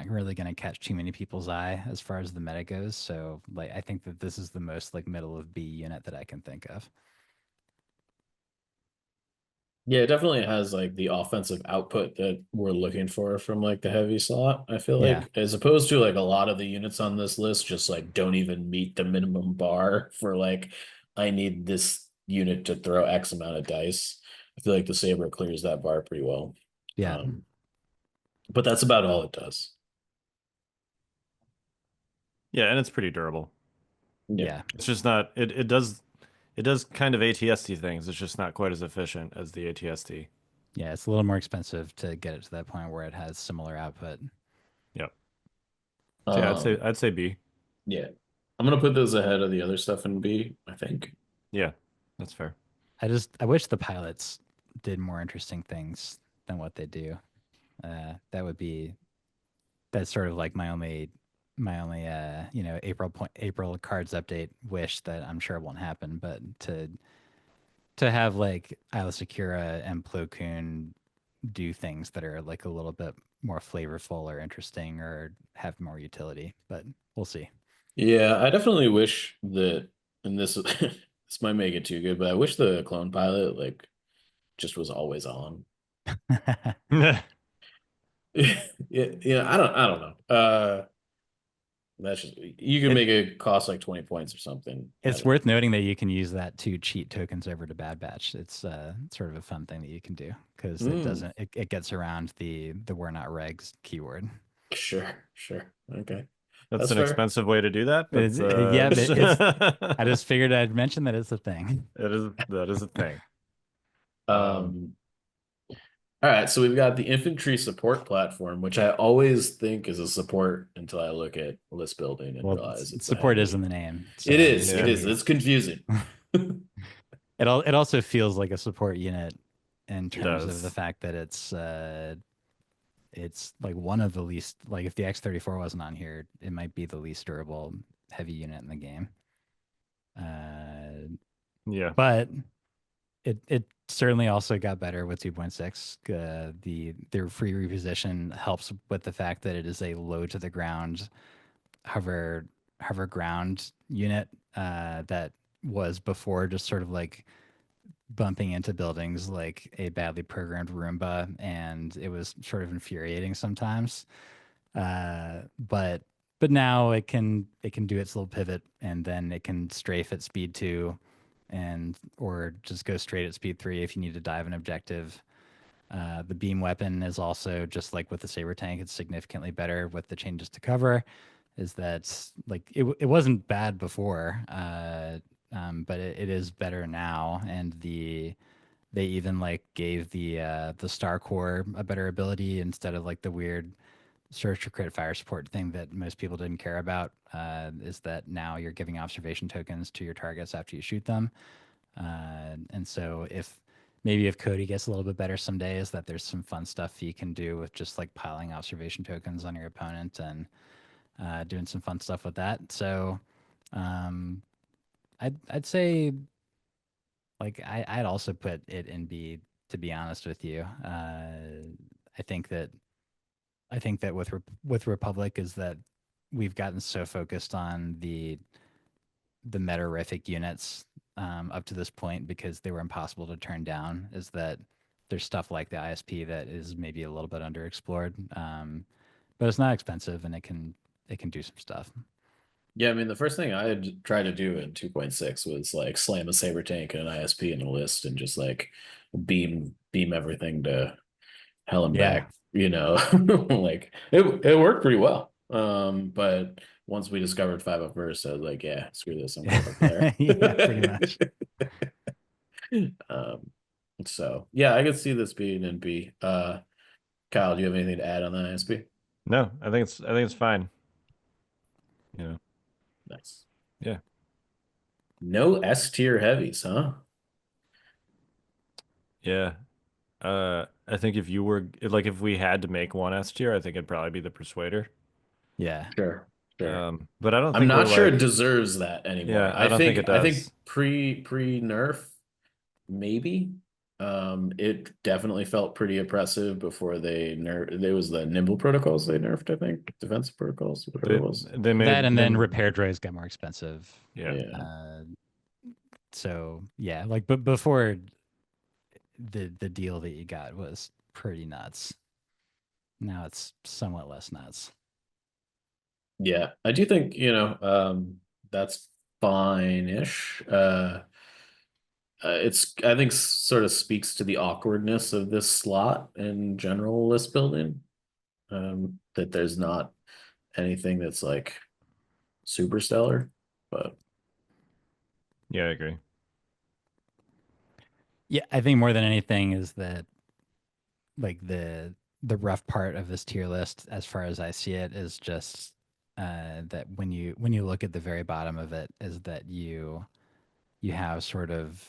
E: really gonna catch too many people's eye as far as the meta goes. So like I think that this is the most like middle of B unit that I can think of.
D: Yeah, it definitely has like the offensive output that we're looking for from like the heavy slot. I feel
E: Yeah.
D: like as opposed to like a lot of the units on this list just like don't even meet the minimum bar for like I need this unit to throw X amount of dice. I feel like the Saber clears that bar pretty well.
E: Yeah.
D: Um, but that's about all it does.
C: Yeah, and it's pretty durable.
D: Yeah.
E: Yeah.
C: It's just not it does kind of ATST things. It's just not quite as efficient as the ATST.
E: Yeah. It's a little more expensive to get it to that point where it has similar output.
C: Yep. So yeah, I'd say B.
D: Yeah. I'm gonna put those ahead of the other stuff in B, I think.
C: Yeah, that's fair.
E: I wish the pilots did more interesting things than what they do. That would be that's sort of like my only you know April cards update wish that I'm sure won't happen, but to have like Isla Secura and Plo Koon do things that are like a little bit more flavorful or interesting or have more utility, but we'll see.
D: Yeah, I definitely wish that, and this this might make it too good, but I wish the clone pilot like just was always on. Yeah, I don't know. That's just you can
E: it
D: make it cost like 20 points or something. I
E: it's
D: don't know.
E: worth noting that you can use that to cheat tokens over to Bad Batch. It's sort of a fun thing that you can do because it gets around the we're not regs keyword.
D: Sure. Okay.
C: That's
D: That's
C: an
D: fair.
C: expensive way to do that, but
E: Yeah, but I just figured I'd mention that it's a thing.
C: that is a thing.
D: Um, all right, so we've got the infantry support platform, which I always think is a support until I look at list building and
E: Well,
D: realize it's a
E: support is in
D: heavy.
E: the name, so
D: It is,
C: Yeah.
D: it is. It's confusing.
E: it also feels like a support unit in
C: It
E: terms of the
C: does.
E: fact that it's like one of the least like if the X-34 wasn't on here, it might be the least durable heavy unit in the game.
C: Yeah.
E: But it certainly also got better with 2.6. Their free reposition helps with the fact that it is a low to the ground hover ground unit that was before just sort of like bumping into buildings like a badly programmed Roomba, and it was sort of infuriating sometimes. But now it can do its little pivot, and then it can strafe at speed 2, and or just go straight at speed 3 if you need to dive an objective. The beam weapon is also just like with the saber tank. It's significantly better with the changes to cover. Is that like it wasn't bad before, but it is better now, and they even like gave the Star Core a better ability instead of like the weird search or crit fire support thing that most people didn't care about. Is that now you're giving observation tokens to your targets after you shoot them, and so if Cody gets a little bit better some days, that there's some fun stuff he can do with just like piling observation tokens on your opponent and doing some fun stuff with that. So um, I'd say like I'd also put it in B, to be honest with you. I think that with Republic is that we've gotten so focused on the meta-rific units up to this point because they were impossible to turn down. Is that there's stuff like the ISP that is maybe a little bit underexplored, but it's not expensive and it can do some stuff.
D: Yeah, I mean, the first thing I had tried to do in 2.6 was like slam a saber tank and an ISP in a list and just like beam everything to hell and
E: Yeah.
D: back, you know. Like it worked pretty well. But once we discovered 5 up first, I was like, yeah, screw this, I'm going up there.
E: Yeah, pretty much.
D: Um, so yeah, I could see this being in B. Kyle, do you have anything to add on the ISP?
C: No, I think it's fine. You know.
D: Nice.
C: Yeah.
D: No S tier heavies, huh?
C: Yeah. I think if you were like if we had to make one S tier, I think it'd probably be the Persuader.
E: Yeah.
D: Sure, sure.
C: But I don't
D: I'm
C: think we're
D: not sure it
C: like,
D: deserves that anymore.
C: yeah, I don't think it
D: I
C: does.
D: think pre nerf, maybe. It definitely felt pretty oppressive before they nerfed. There was the nimble protocols they nerfed, I think, defensive protocols, whatever it was.
C: They made
E: That and then
C: them,
E: repair droids got more expensive.
C: yeah.
D: Yeah,
E: Uh, so yeah, like but before the deal that you got was pretty nuts. Now it's somewhat less nuts.
D: yeah. I do think, that's fine-ish. It's I think sort of speaks to the awkwardness of this slot in general list building. That there's not anything that's like super stellar, but
C: Yeah, I agree.
E: Yeah, I think more than anything is that like the rough part of this tier list, as far as I see it, is just that when you look at the very bottom of it, is that you have sort of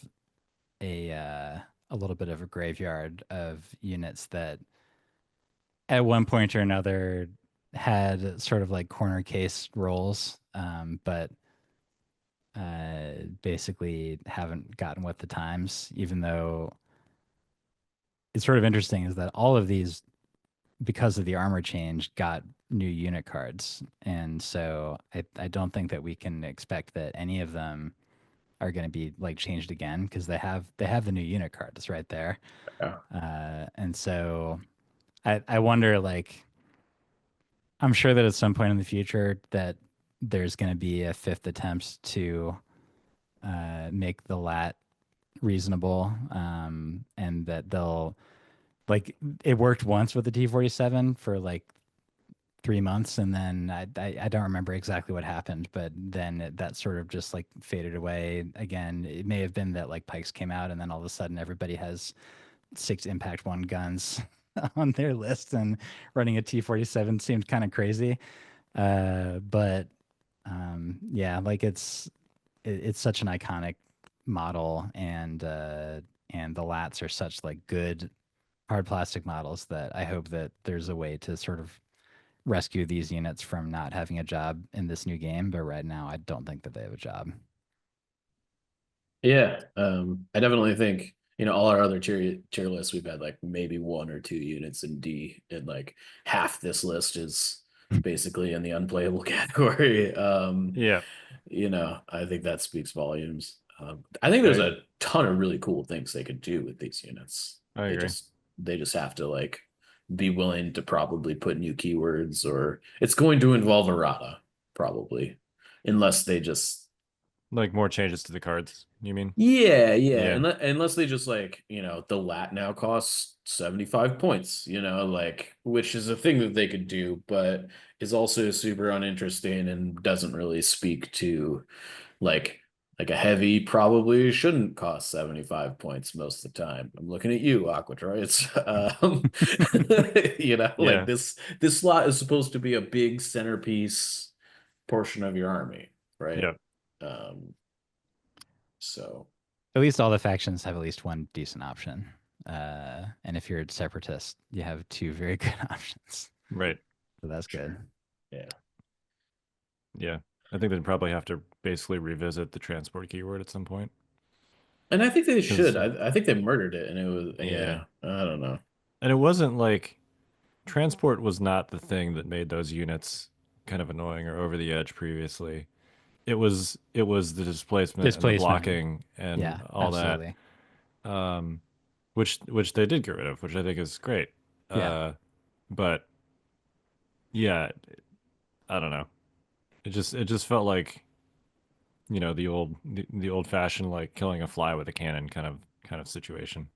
E: a little bit of a graveyard of units that at one point or another had sort of like corner case roles, but basically haven't gotten with the times, even though it's sort of interesting is that all of these, because of the armor change, got new unit cards. And so I don't think that we can expect that any of them are going to be like changed again because they have the new unit cards right there.
D: yeah.
E: And so I wonder like I'm sure that at some point in the future that there's going to be a fifth attempt to make the lat reasonable, and that they'll like it worked once with the T-47 for like 3 months, and then I don't remember exactly what happened, but then that sort of just like faded away again. It may have been that like Pikes came out, and then all of a sudden everybody has 6 Impact 1 guns on their list, and running a T-47 seemed kind of crazy. But yeah, like it's such an iconic model, and the lats are such like good hard plastic models that I hope that there's a way to sort of rescue these units from not having a job in this new game. But right now, I don't think that they have a job.
D: Yeah, I definitely think All our other tier lists, we've had like maybe 1 or 2 units in D, and like half this list is basically in the unplayable category.
C: Yeah,
D: I think that speaks volumes. I think there's a ton of really cool things they could do with these units.
C: I
D: They
C: agree.
D: just they just have to like be willing to probably put new keywords, or it's going to involve errata, probably, unless they just
C: Like more changes to the cards, you mean?
D: yeah.
C: Yeah.
D: Unless they just like, the lat now costs 75 points, like, which is a thing that they could do, but is also super uninteresting and doesn't really speak to like a heavy probably shouldn't cost 75 points most of the time. I'm looking at you, Aqua Droids. Like
C: Yeah.
D: this slot is supposed to be a big centerpiece portion of your army, right?
C: Yeah.
D: Um, so
E: At least all the factions have at least one decent option. And if you're a separatist, you have two very good options.
C: Right.
E: So that's good.
D: yeah.
C: Yeah. I think they'd probably have to basically revisit the transport keyword at some point.
D: And I think they
C: 'Cause,
D: should. I think they murdered it, and it was
C: yeah.
D: I don't know.
C: And it wasn't like transport was not the thing that made those units kind of annoying or over the edge previously. It was the displacement and the
E: Displacement.
C: blocking and
E: Yeah,
C: all that.
E: absolutely.
C: Um, which they did get rid of, which I think is great.
E: Yeah.
C: But yeah, I don't know. It just felt like the old fashioned like killing a fly with a cannon kind of situation.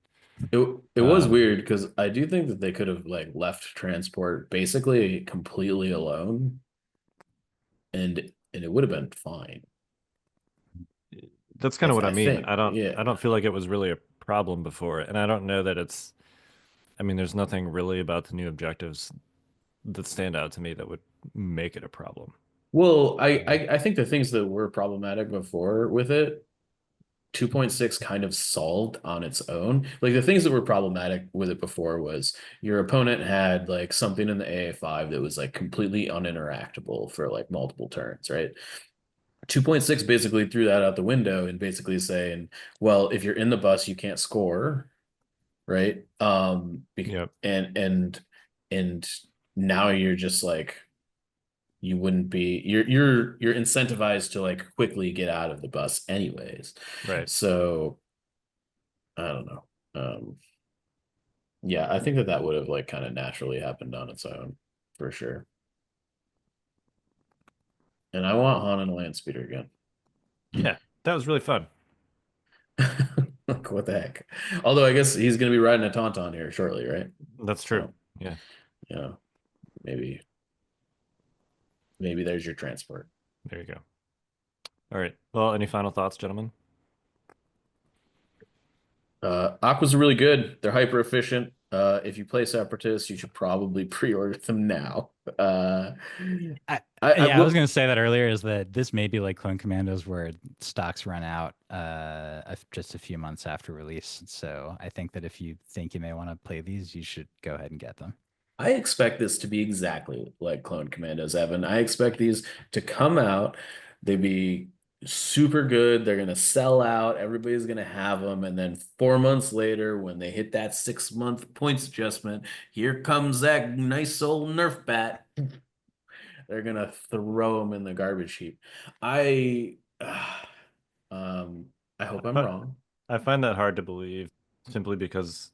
D: It was
C: Um,
D: weird because I do think that they could have like left transport basically completely alone, and it would have been fine.
C: that's kind of what I
D: I
C: mean.
D: think,
C: I don't feel like it was really a problem before, and I don't know that it's. I mean, there's nothing really about the new objectives that stand out to me that would make it a problem.
D: Well, I think the things that were problematic before with it 2.6 kind of solved on its own. Like the things that were problematic with it before was your opponent had like something in the AA5 that was like completely uninteractable for like multiple turns, right? 2.6 basically threw that out the window and basically saying, well, if you're in the bus, you can't score, right?
C: Yep.
D: And now you're just like you wouldn't be you're incentivized to like quickly get out of the bus anyways.
C: Right.
D: So I don't know. Yeah, I think that would have like kind of naturally happened on its own for sure. And I want Han and Land Speeder again.
C: Yeah. That was really fun.
D: Like what the heck? Although I guess he's gonna be riding a Tauntaun here shortly, right?
C: That's true.
D: So
C: Yeah.
D: yeah, maybe there's your transport.
C: There you go. All right. Well, any final thoughts, gentlemen?
D: Aquas are really good. They're hyper efficient. If you play Separatists, you should probably pre-order them now.
E: I was gonna say that earlier is that this may be like Clone Commandos where stocks run out just a few months after release. So I think that if you think you may want to play these, you should go ahead and get them.
D: I expect this to be exactly like Clone Commandos, Evan. I expect these to come out. They be super good. They're gonna sell out. Everybody's gonna have them, and then 4 months later, when they hit that 6 month points adjustment, here comes that nice old Nerf bat. They're gonna throw them in the garbage heap. I, I hope I'm
C: But
D: wrong.
C: I find that hard to believe simply because,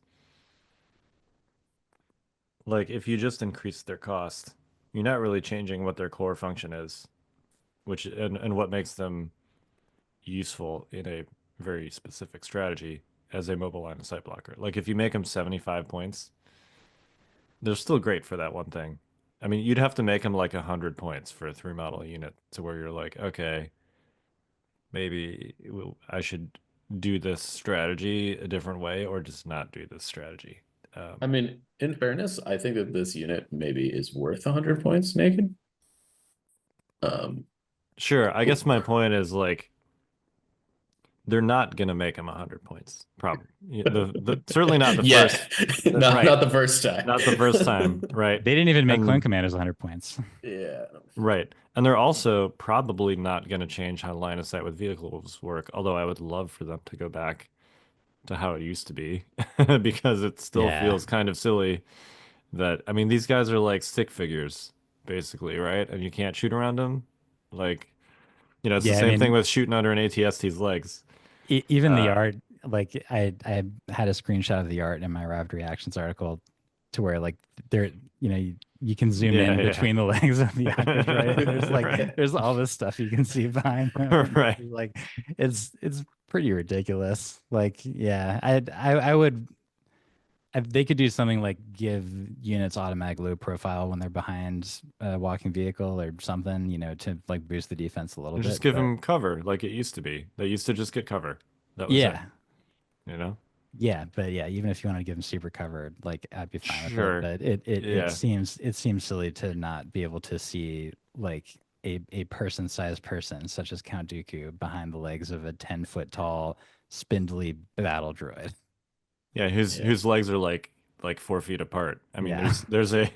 C: like, if you just increase their cost, you're not really changing what their core function is, and what makes them useful in a very specific strategy as a mobile line of sight blocker. Like, if you make them 75 points, they're still great for that one thing. I mean, you'd have to make them like 100 points for a 3 model unit to where you're like, okay, maybe I should do this strategy a different way or just not do this strategy.
D: I mean, in fairness, I think that this unit maybe is worth 100 points naked. Um,
C: Sure, I guess my point is like they're not gonna make him 100 points. Probably the certainly not the
D: yeah,
C: first,
D: not
C: right?
D: not the first time.
C: Not the first time, right?
E: They didn't even make Clone
C: And
E: Commandos 100 points.
D: Yeah.
C: right, and they're also probably not gonna change how line of sight with vehicles work. Although I would love for them to go back to how it used to be because it still
E: Yeah.
C: feels kind of silly that I mean these guys are like stick figures basically, right? And you can't shoot around them. Like, it's the
E: Yeah, I
C: same thing
E: mean,
C: with shooting under an ATST's legs.
E: even the
C: Uh,
E: art, like I had a screenshot of the art in my Rabbit Reactions article to where like there, you can zoom
C: yeah,
E: in
C: yeah.
E: between the legs of the Aqua Droid, and there's like
C: Right.
E: there's all this stuff you can see behind them. And
C: Right.
E: it's like it's pretty ridiculous. Like, yeah, I would if they could do something like give units automatic low profile when they're behind a walking vehicle or something, to like boost the defense a little
C: And just
E: bit.
C: give
E: But
C: them cover like it used to be. They used to just get cover. That was it,
E: yeah,
C: you know?
E: yeah, but yeah, even if you want to give them super covered, like I'd be fine with it.
C: Sure.
E: But it
C: Yeah.
E: seems silly to not be able to see like a person-sized person such as Count Dooku behind the legs of a 10-foot tall spindly battle droid.
C: Yeah, whose
D: Yeah.
C: whose legs are like 4 feet apart. I mean,
E: Yeah.
C: there's a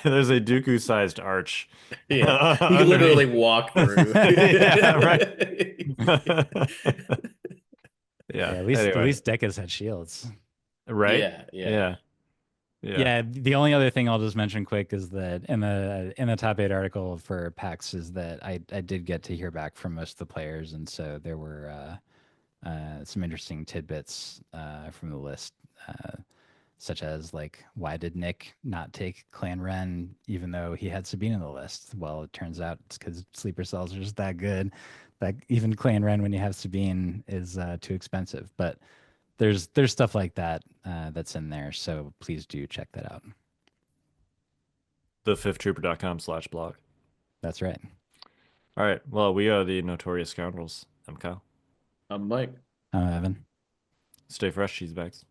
C: there's a Dooku-sized arch
D: Yeah. You can
C: underneath.
D: literally walk through.
C: Yeah, right.
E: Yeah,
C: Yeah.
E: at
C: Anyway,
E: least Deca's had shields.
C: right?
D: Yeah, yeah.
C: Yeah. Yeah.
E: Yeah, the only other thing I'll just mention quick is that in the top 8 article for PAX is that I did get to hear back from most of the players, and so there were some interesting tidbits from the list, such as like why did Nick not take Clan Ren even though he had Sabine in the list? Well, it turns out it's because sleeper cells are just that good that even Clan Ren when you have Sabine is too expensive, but. There's stuff like that that's in there, so please do check that out.
C: thefifthtrooper.com/blog.
E: That's right.
C: All right. Well, we are the Notorious Scoundrels. I'm Kyle.
D: I'm Mike.
E: I'm Evan.
C: Stay fresh, cheese bags.